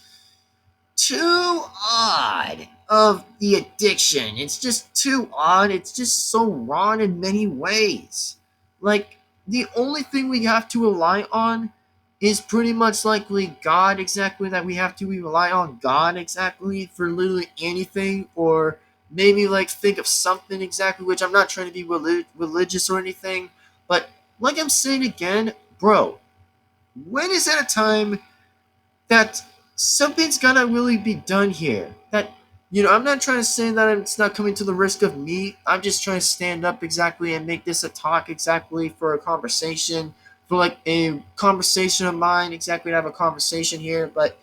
too odd of the addiction. It's just too odd. It's just so wrong in many ways. Like, the only thing we have to rely on is pretty much likely God exactly, that we have to rely on God exactly for literally anything, or maybe like think of something exactly, which I'm not trying to be religious or anything, but like I'm saying again, bro, when is at a time that something's gotta really be done here. That, I'm not trying to say that it's not coming to the risk of me. I'm just trying to stand up exactly and make this a talk exactly for a conversation, for like a conversation of mine exactly to have a conversation here. But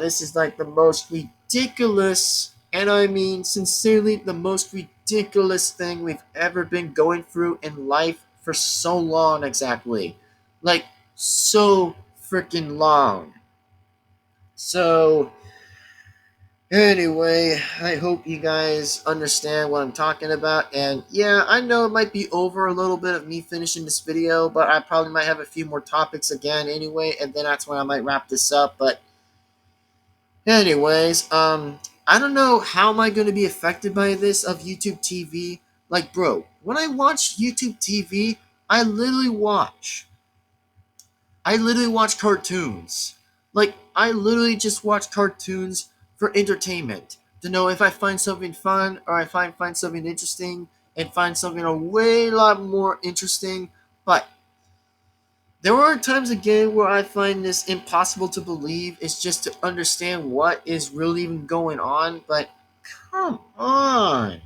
this is like the most ridiculous, and I mean sincerely, the most ridiculous thing we've ever been going through in life for so long exactly. Like, so freaking long. So, anyway, I hope you guys understand what I'm talking about. And yeah, I know it might be over a little bit of me finishing this video, but I probably might have a few more topics again anyway, and then that's when I might wrap this up. But anyways, I don't know how am I going to be affected by this of YouTube TV. Like, bro, when I watch YouTube TV, I literally watch. I literally watch cartoons. Like, I literally just watch cartoons for entertainment. To know if I find something fun or I find something interesting and find something a way lot more interesting. But there are times again where I find this impossible to believe. It's just to understand what is really even going on. But come on.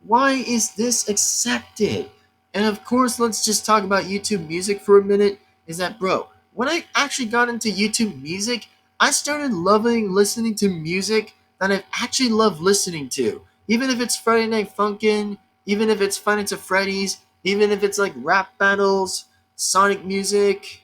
Why is this accepted? And of course, let's just talk about YouTube music for a minute. Is that, bro, when I actually got into YouTube music, I started loving listening to music that I've actually loved listening to. Even if it's Friday Night Funkin', even if it's Five Nights at Freddy's, even if it's like rap battles, Sonic music,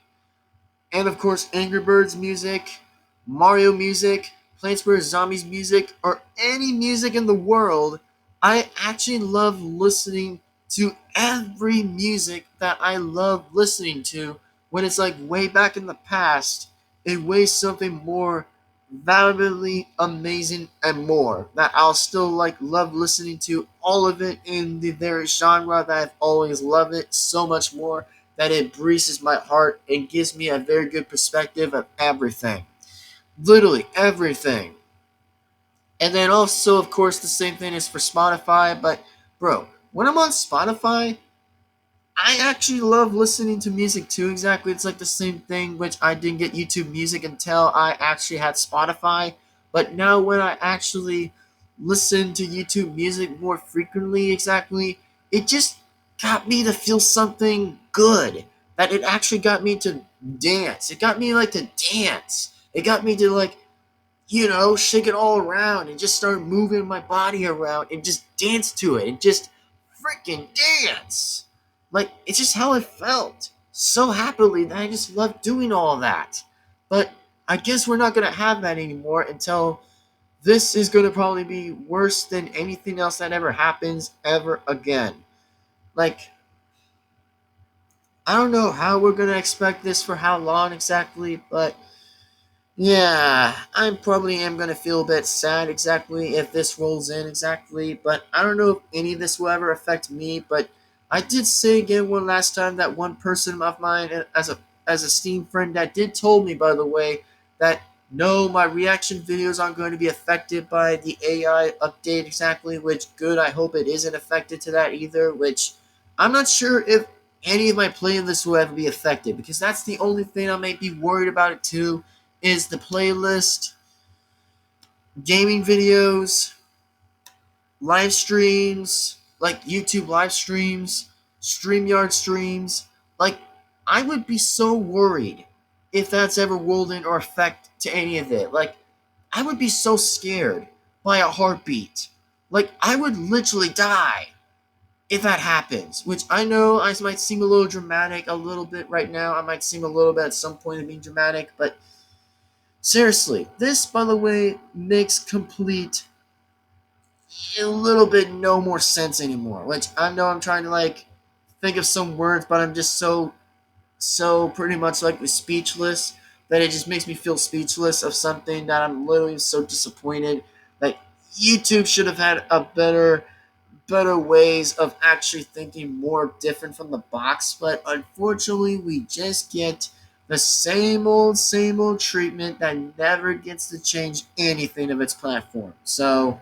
and of course Angry Birds music, Mario music, Plants vs. Zombies music, or any music in the world, I actually love listening to every music that I love listening to when it's like way back in the past, it weighs something more valuably amazing and more that I'll still like love listening to all of it in the very genre that I've always loved it so much more that it breezes my heart and gives me a very good perspective of everything. Literally everything. And then also, of course, the same thing is for Spotify. But, bro, when I'm on Spotify, I actually love listening to music too, exactly. It's like the same thing, which I didn't get YouTube music until I actually had Spotify. But now, when I actually listen to YouTube music more frequently, exactly, it just got me to feel something good. That it actually got me to dance. It got me like to dance. It got me to like shake it all around and just start moving my body around and just dance to it and just freaking dance. Like, it's just how I felt. So happily that I just loved doing all that. But I guess we're not going to have that anymore until this is going to probably be worse than anything else that ever happens ever again. Like, I don't know how we're going to expect this for how long exactly, but yeah, I probably am going to feel a bit sad exactly if this rolls in exactly, but I don't know if any of this will ever affect me, but I did say again one last time that one person of mine as a Steam friend that did told me, by the way, that no, my reaction videos aren't going to be affected by the AI update exactly, which good, I hope it isn't affected to that either, which I'm not sure if any of my playlists will ever be affected, because that's the only thing I may be worried about it too is the playlist, gaming videos, live streams, like YouTube live streams, StreamYard streams. Like, I would be so worried if that's ever rolled in or affect to any of it. Like, I would be so scared by a heartbeat. Like, I would literally die if that happens. Which I know I might seem a little dramatic a little bit right now. I might seem a little bit at some point of being dramatic, but seriously, this, by the way, makes complete a little bit no more sense anymore. Which I know I'm trying to like think of some words, but I'm just so pretty much like speechless that it just makes me feel speechless of something that I'm literally so disappointed that YouTube should have had a better ways of actually thinking more different from the box, but unfortunately we just get the same old treatment that never gets to change anything of its platform. So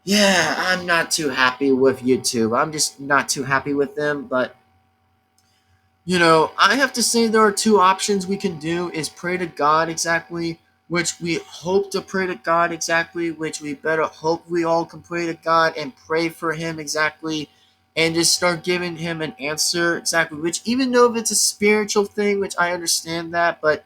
yeah, I'm not too happy with YouTube. I'm just not too happy with them, but I have to say there are two options we can do is pray to God exactly, which we hope to pray to God exactly, which we better hope we all can pray to God and pray for him exactly and just start giving him an answer exactly, which even though if it's a spiritual thing, which I understand that, but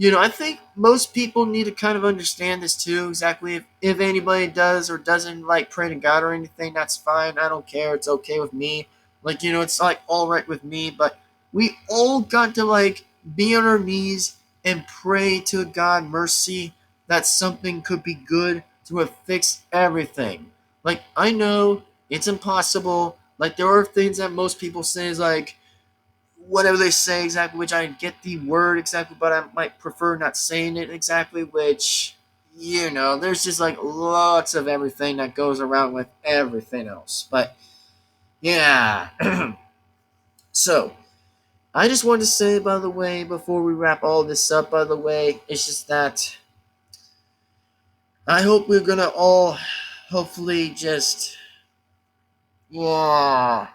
I think most people need to kind of understand this too. Exactly. If anybody does or doesn't like pray to God or anything, that's fine. I don't care. It's okay with me. Like, it's like all right with me. But we all got to like be on our knees and pray to God mercy that something could be good to have fixed everything. Like, I know it's impossible. Like, there are things that most people say is like, whatever they say exactly, which I get the word exactly, but I might prefer not saying it exactly, which, there's just like lots of everything that goes around with everything else. But yeah. So, I just wanted to say, by the way, before we wrap all this up, by the way, it's just that I hope we're gonna all hopefully just, yeah.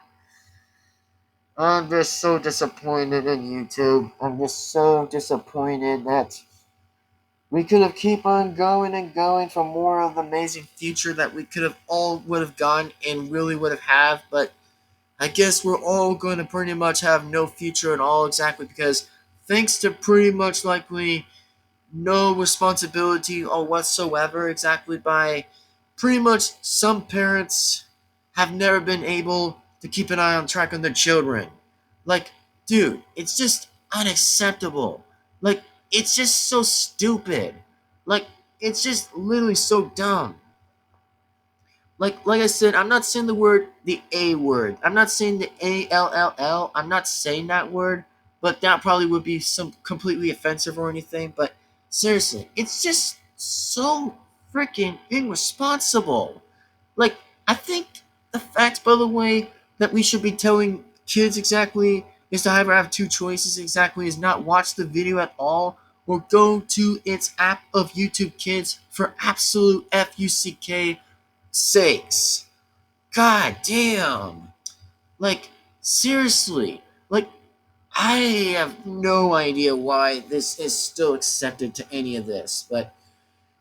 I'm just so disappointed in YouTube. I'm just so disappointed that we could have keep on going and going for more of the amazing future that we could have all would have gone and really would have but I guess we're all going to pretty much have no future at all exactly because thanks to pretty much likely no responsibility or whatsoever exactly by pretty much some parents have never been able to keep an eye on track on their children. Like, dude, it's just unacceptable. Like, it's just so stupid. Like, it's just literally so dumb. Like I said, I'm not saying the A word. I'm not saying the ALLL. I'm not saying that word, but that probably would be some completely offensive or anything. But seriously, it's just so freaking irresponsible. Like, I think the fact, by the way, that we should be telling kids exactly is to either have two choices exactly is not watch the video at all or go to its app of YouTube Kids for absolute FUCK sakes. God damn. Like, seriously. Like, I have no idea why this is still accepted to any of this, but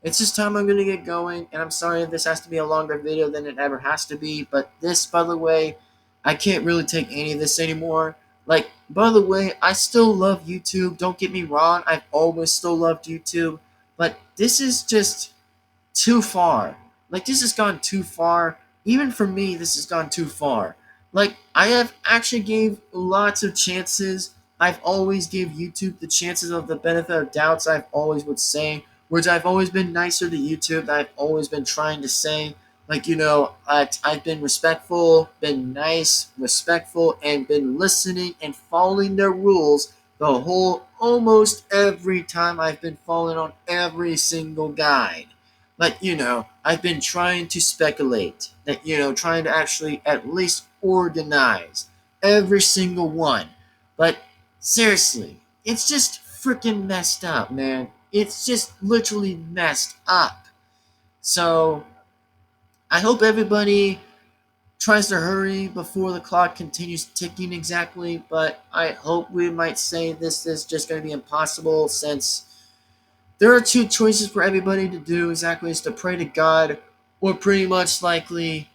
it's just time I'm gonna get going, and I'm sorry if this has to be a longer video than it ever has to be, but this, by the way, I can't really take any of this anymore. Like, by the way, I still love YouTube, don't get me wrong, I've always still loved YouTube, but this is just too far. Like, this has gone too far. Even for me, this has gone too far. Like, I have actually gave lots of chances. I've always gave YouTube the chances of the benefit of doubts. I've always would say, which I've always been nicer to YouTube. I've always been trying to say, like, I've been respectful, been nice, respectful, and been listening and following their rules the whole almost every time I've been following on every single guide. But, I've been trying to speculate that, trying to actually at least organize every single one. But seriously, it's just freaking messed up, man. It's just literally messed up. So, I hope everybody tries to hurry before the clock continues ticking exactly, but I hope we might say this is just going to be impossible since there are two choices for everybody to do exactly is to pray to God or pretty much likely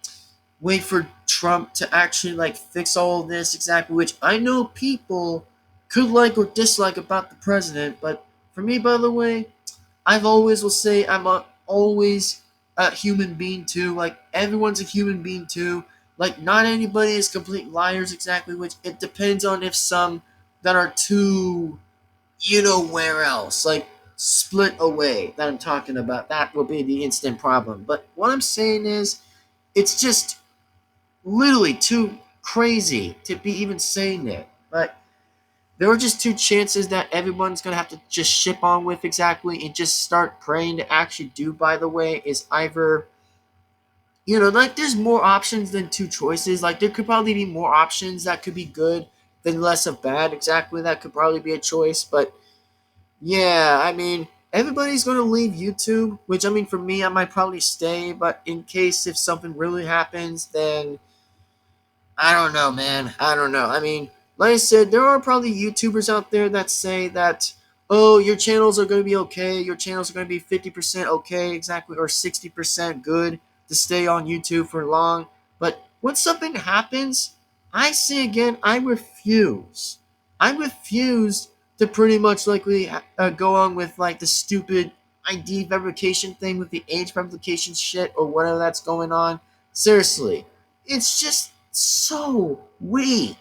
wait for Trump to actually like fix all of this exactly, which I know people could like or dislike about the president, but for me, by the way, I've always will say always a human being too. Like, everyone's a human being too. Like, not anybody is complete liars exactly, which it depends on if some that are too where else, like split away that I'm talking about. That will be the instant problem. But what I'm saying is, it's just literally too crazy to be even saying it. But there are just two chances that everyone's gonna have to just ship on with exactly and just start praying to actually do. By the way, is either like there's more options than two choices. Like, there could probably be more options that could be good than less of bad. Exactly, that could probably be a choice, but yeah, I mean, everybody's going to leave YouTube, which, I mean, for me, I might probably stay, but in case if something really happens, then I don't know, man. I don't know. I mean, like I said, there are probably YouTubers out there that say that, oh, your channels are going to be okay, your channels are going to be 50% okay, exactly, or 60% good to stay on YouTube for long. But when something happens, I say again, I refuse. I refuse to pretty much likely go on with like the stupid ID verification thing with the age verification shit or whatever that's going on. Seriously, it's just so weak.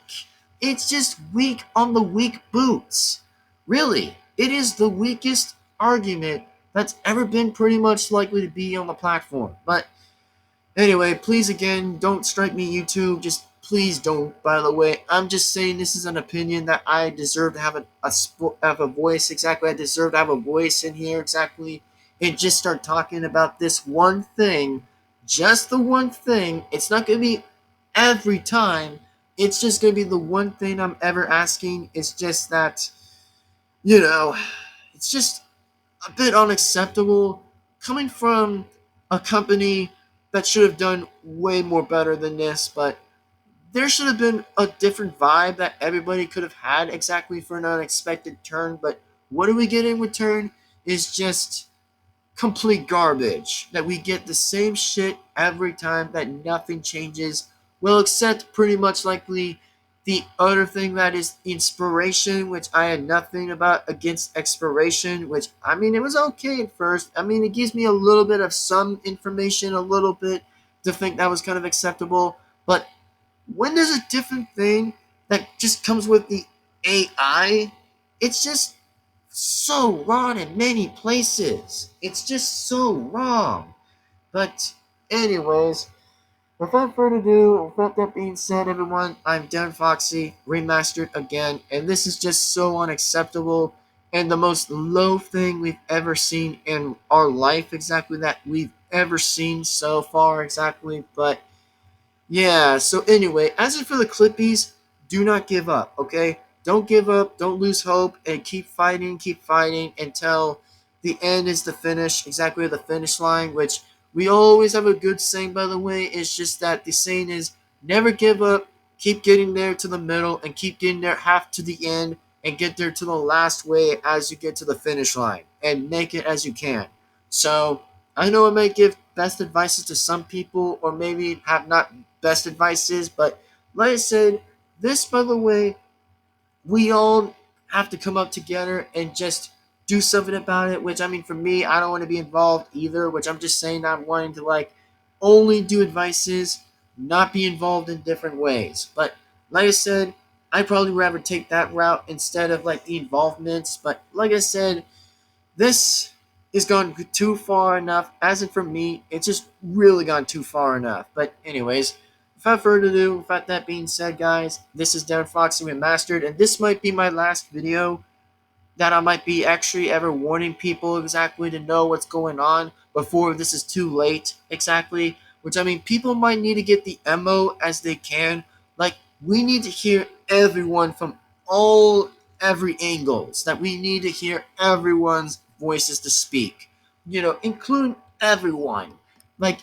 It's just weak on the weak boots. Really, it is the weakest argument that's ever been pretty much likely to be on the platform. But anyway, please again, don't strike me, YouTube. Just please don't. By the way, I'm just saying this is an opinion that I deserve to have have a voice. Exactly, I deserve to have a voice in here. Exactly, and just start talking about this one thing, just the one thing. It's not gonna be every time. It's just gonna be the one thing I'm ever asking. It's just that, you know, it's just a bit unacceptable coming from a company that should have done way more better than this, but there should have been a different vibe that everybody could have had exactly for an unexpected turn. But what do we get in return is just complete garbage. That we get the same shit every time, that nothing changes. Well, except pretty much likely the other thing that is inspiration, which I had nothing about against exploration, which I mean, it was okay at first. I mean, it gives me a little bit of some information, a little bit to think that was kind of acceptable. But when there's a different thing that just comes with the AI, it's just so wrong in many places. It's just so wrong. But, anyways, without further ado, without that being said, everyone, I'm Devin-Foxy, remastered again, and this is just so unacceptable and the most low thing we've ever seen in our life, exactly that we've ever seen so far, exactly. But yeah, so anyway, as for the Clippies, do not give up, okay? Don't give up, don't lose hope, and keep fighting until the end is the finish, exactly the finish line, which we always have a good saying, by the way. It's just that the saying is never give up, keep getting there to the middle, and keep getting there half to the end, and get there to the last way as you get to the finish line, and make it as you can. So, I know I might give best advices to some people, or maybe have not best advices, but like I said, this, by the way, we all have to come up together and just do something about it. Which, I mean, for me, I don't want to be involved either, which I'm just saying I'm wanting to like only do advices, not be involved in different ways. But like I said, I'd probably rather take that route instead of like the involvements. But like I said, this is gone too far enough. As in for me, it's just really gone too far enough. But anyways, without further ado, without that being said, guys, this is Devin-Foxy Remastered, and this might be my last video that I might be actually ever warning people exactly to know what's going on before this is too late, exactly. Which, I mean, people might need to get the MO as they can. Like, we need to hear everyone from every angles. That we need to hear everyone's voices to speak. You know, include everyone. Like,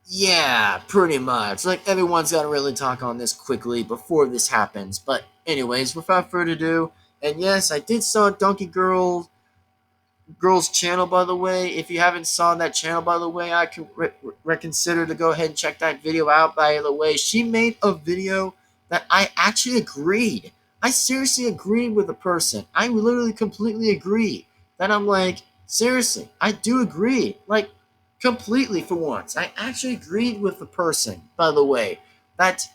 yeah, pretty much. Like, everyone's got to really talk on this quickly before this happens. But, anyways, without further ado, and yes, I did saw Donkey Girl's channel, by the way. If you haven't saw that channel, by the way, I can reconsider to go ahead and check that video out, by the way. She made a video that I actually agreed. I seriously agreed with the person. I literally completely agree. That I'm like, seriously, I do agree. Like, completely for once. I actually agreed with the person, by the way. That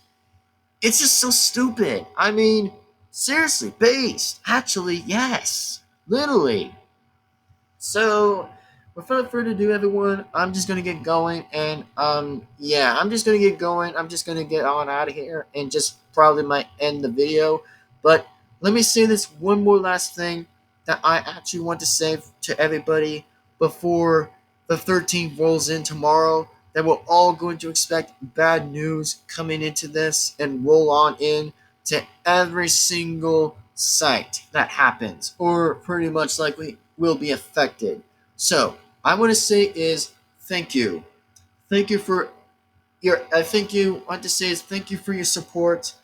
it's just so stupid. I mean, seriously, based. Actually, yes. Literally. So, without further ado, everyone, I'm just gonna get going, and yeah, I'm just gonna get going. I'm just gonna get on out of here, and just probably might end the video. But let me say this one more last thing that I actually want to say to everybody before the 13th rolls in tomorrow. That we're all going to expect bad news coming into this and roll on in to every single site that happens, or pretty much likely will be affected. So, I want to say is thank you. Thank you for your, I think you want to say is thank you for your support.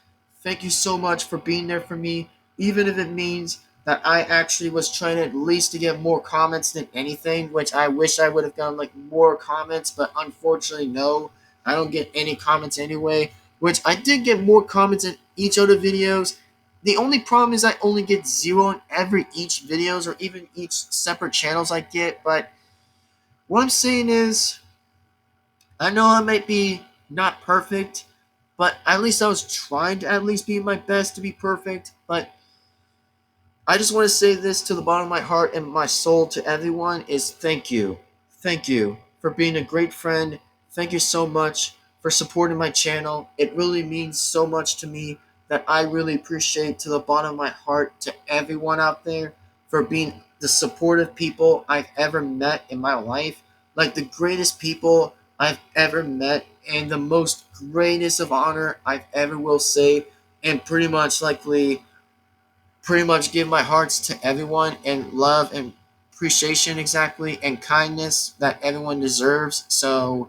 thank you so much for being there for me, even if it means that I actually was trying to at least to get more comments than anything, which I wish I would have gotten like more comments, but unfortunately no, I don't get any comments anyway, which I did get more comments in each other videos. The only problem is I only get zero in every each videos or even each separate channels I get, but what I'm saying is I know I might be not perfect, but at least I was trying to at least be my best to be perfect. But I just want to say this to the bottom of my heart and my soul to everyone is thank you. Thank you for being a great friend. Thank you so much for supporting my channel. It really means so much to me that I really appreciate to the bottom of my heart to everyone out there for being the supportive people I've ever met in my life. Like the greatest people I've ever met and the most greatest of honor I've ever will say and pretty much give my hearts to everyone and love and appreciation exactly and kindness that everyone deserves. So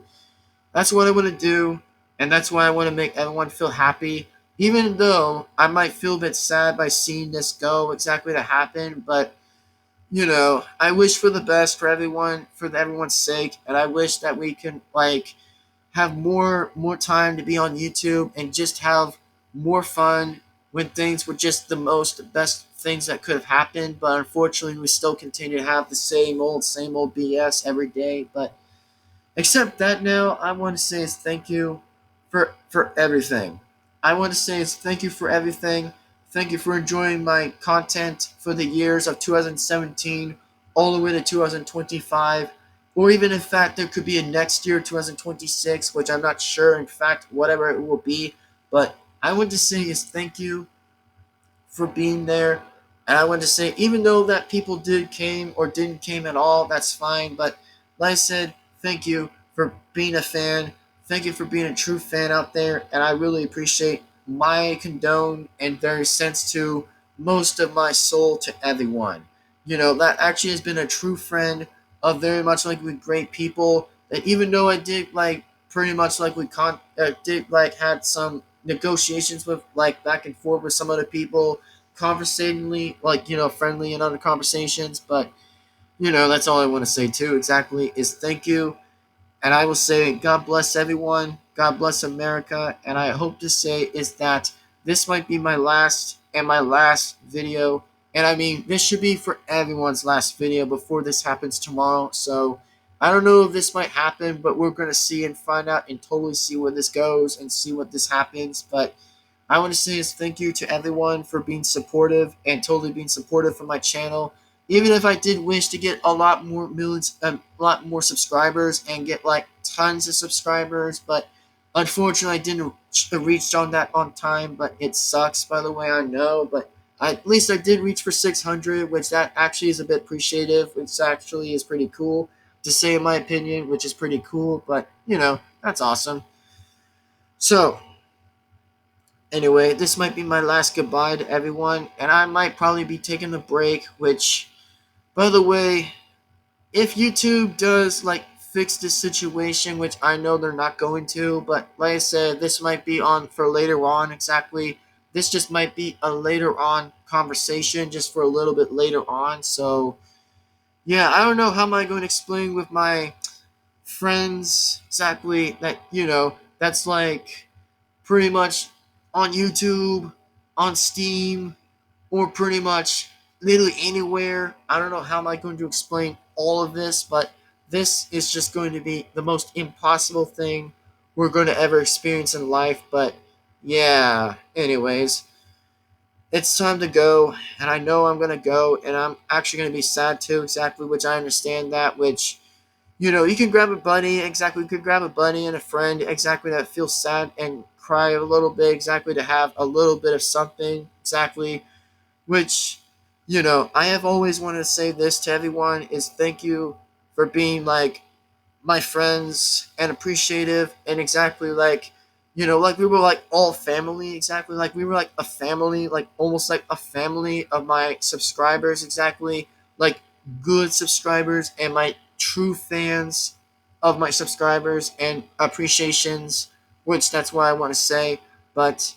that's what I want to do, and that's why I want to make everyone feel happy. Even though I might feel a bit sad by seeing this go exactly to happen, but I wish for the best for everyone, for everyone's sake, and I wish that we can have more time to be on YouTube and just have more fun when things were just the most best things that could have happened. But unfortunately, we still continue to have the same old BS every day. But except that now, I want to say is thank you for everything. I want to say is thank you for everything. Thank you for enjoying my content for the years of 2017 all the way to 2025, or even in fact there could be a next year 2026, which I'm not sure. In fact, whatever it will be, but I want to say is thank you for being there. And I want to say, even though that people did came or didn't came at all, that's fine. But like I said, thank you for being a fan. Thank you for being a true fan out there. And I really appreciate my condone and very sense to most of my soul to everyone. That actually has been a true friend of very much like with great people. That even though I did pretty much like did had some negotiations with back and forth with some other people conversationally, friendly and other conversations. But that's all I want to say too. Exactly is thank you, and I will say God bless everyone, God bless America, and I hope to say is that this might be my last video, and I mean this should be for everyone's last video before this happens tomorrow. So I don't know if this might happen, but we're gonna see and find out and totally see where this goes and see what this happens. But I want to say is thank you to everyone for being supportive and totally being supportive for my channel. Even if I did wish to get a lot more a lot more subscribers and get tons of subscribers, but unfortunately I didn't reach on that on time. But it sucks, by the way, I know. But at least I did reach for 600, which that actually is a bit appreciative, which actually is pretty cool to say in my opinion, which is pretty cool. But that's awesome. So anyway, this might be my last goodbye to everyone, and I might probably be taking a break, which, by the way, if YouTube does, fix this situation, which I know they're not going to, but like I said, this might be on for later on, exactly. This just might be a later on conversation, just for a little bit later on, so, yeah, I don't know how am I going to explain with my friends, exactly, that, that's pretty much on YouTube, on Steam, or pretty much literally anywhere. I don't know how am I going to explain all of this, but this is just going to be the most impossible thing we're going to ever experience in life. But yeah, anyways, it's time to go, and I know I'm going to go, and I'm actually going to be sad too, exactly, which I understand that, which you can grab a buddy, exactly. You could grab a buddy and a friend, exactly, that feels sad and cry a little bit, exactly, to have a little bit of something, exactly. Which, I have always wanted to say this to everyone is thank you for being my friends and appreciative and exactly like we were all family, exactly, like we were like a family, like almost like a family of my subscribers, exactly, like good subscribers and my true fans of my subscribers and appreciations, which that's what I want to say. But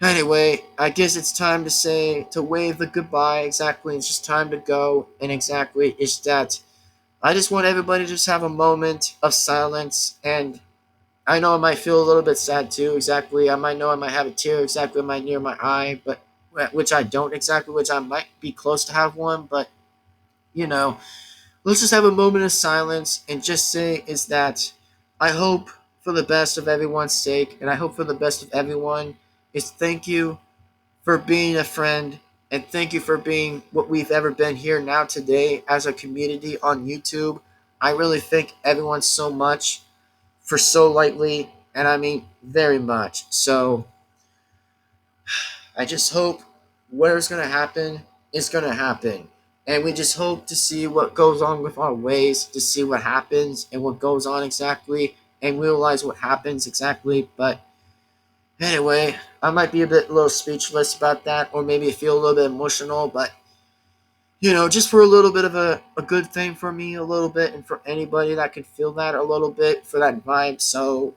Anyway, I guess it's time to wave the goodbye. Exactly, it's just time to go. And exactly, it's that I just want everybody to just have a moment of silence. And I know I might feel a little bit sad too. Exactly, I might know I might have a tear. Exactly, I might near my eye, but which I don't exactly. Which I might be close to have one, but you know, let's just have a moment of silence and just say is that I hope for the best of everyone's sake, and I hope for the best of everyone is thank you for being a friend, and thank you for being what we've ever been here now today as a community on YouTube. I really thank everyone so much for so lightly, and I mean very much. So I just hope whatever's going to happen is going to happen. And we just hope to see what goes on with our ways, to see what happens and what goes on exactly, and realize what happens exactly. But anyway, I might be a little speechless about that, or maybe feel a little bit emotional, but just for a little bit of a good thing for me, a little bit, and for anybody that can feel that a little bit for that vibe. So,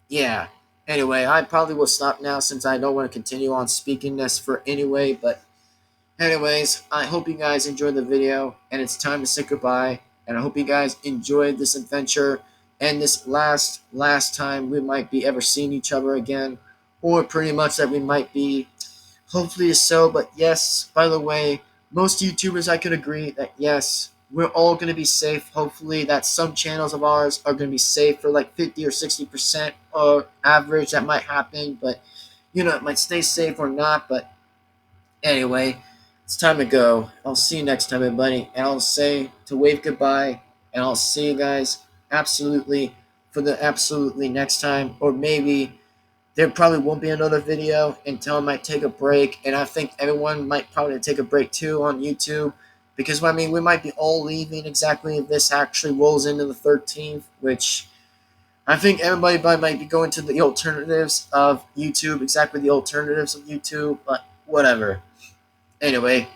yeah. Anyway, I probably will stop now since I don't want to continue on speaking this for anyway, but anyways, I hope you guys enjoyed the video, and it's time to say goodbye. And I hope you guys enjoyed this adventure and this last time we might be ever seeing each other again, or pretty much that we might be. Hopefully so, but yes, by the way, most YouTubers I could agree that yes, we're all going to be safe. Hopefully that some channels of ours are going to be safe for like 50 or 60% or average that might happen, but it might stay safe or not, but anyway, it's time to go. I'll see you next time, everybody. And I'll say to wave goodbye. And I'll see you guys absolutely for the absolutely next time. Or maybe there probably won't be another video until I might take a break. And I think everyone might probably take a break too on YouTube. Because, I mean, we might be all leaving exactly if this actually rolls into the 13th, which I think everybody might be going to the alternatives of YouTube, exactly the alternatives of YouTube, but whatever. Anyway,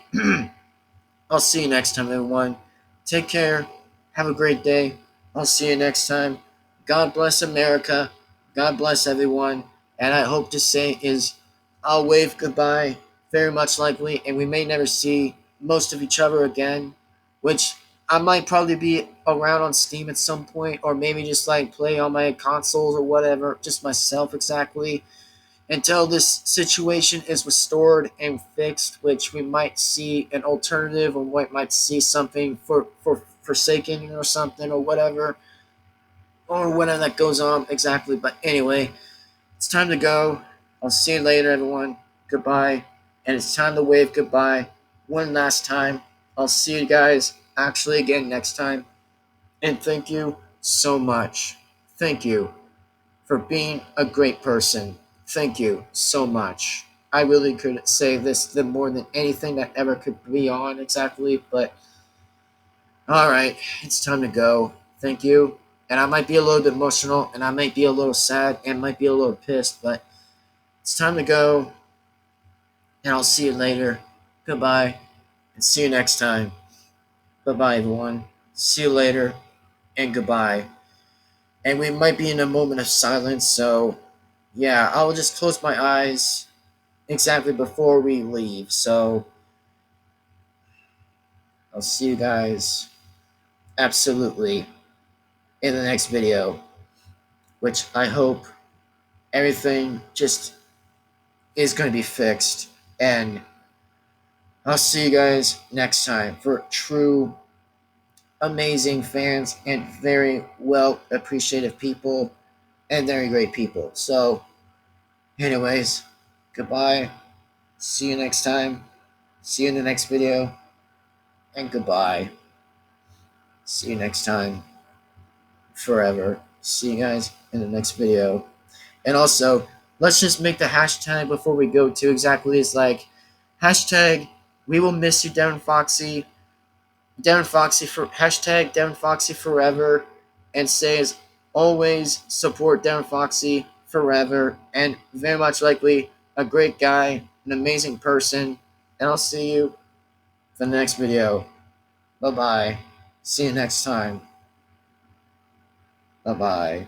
I'll see you next time, everyone. Take care. Have a great day. I'll see you next time. God bless America. God bless everyone. And I hope to say is I'll wave goodbye very much likely, and we may never see most of each other again, which I might probably be around on Steam at some point, or maybe just like play on my consoles or whatever, just myself exactly until this situation is restored and fixed, which we might see an alternative, or we might see something for Forsaken or something or whatever, or whatever that goes on exactly. But anyway, it's time to go. I'll see you later, everyone. Goodbye. And it's time to wave goodbye one last time. I'll see you guys actually again next time. And thank you so much. Thank you for being a great person. Thank you so much. I really could say this more than anything that ever could be on exactly, but all right, it's time to go. Thank you. And I might be a little bit emotional, and I might be a little sad, and might be a little pissed, but it's time to go, and I'll see you later. Goodbye, and see you next time. Bye bye, everyone. See you later, and goodbye. And we might be in a moment of silence, so yeah, I'll just close my eyes exactly before we leave. So I'll see you guys absolutely in the next video, which I hope everything just is going to be fixed. And I'll see you guys next time for true amazing fans and very well appreciative people and very great people. So, anyways, goodbye. See you next time. See you in the next video. And goodbye. See you next time. Forever. See you guys in the next video. And also, let's just make the hashtag before we go to exactly is like hashtag we will miss you, Devin-Foxy. Devin-Foxy for hashtag Devin-Foxy forever, and says always support Devin-Foxy forever, and very much likely a great guy, an amazing person. And I'll see you for the next video. Bye bye. See you next time. Bye bye.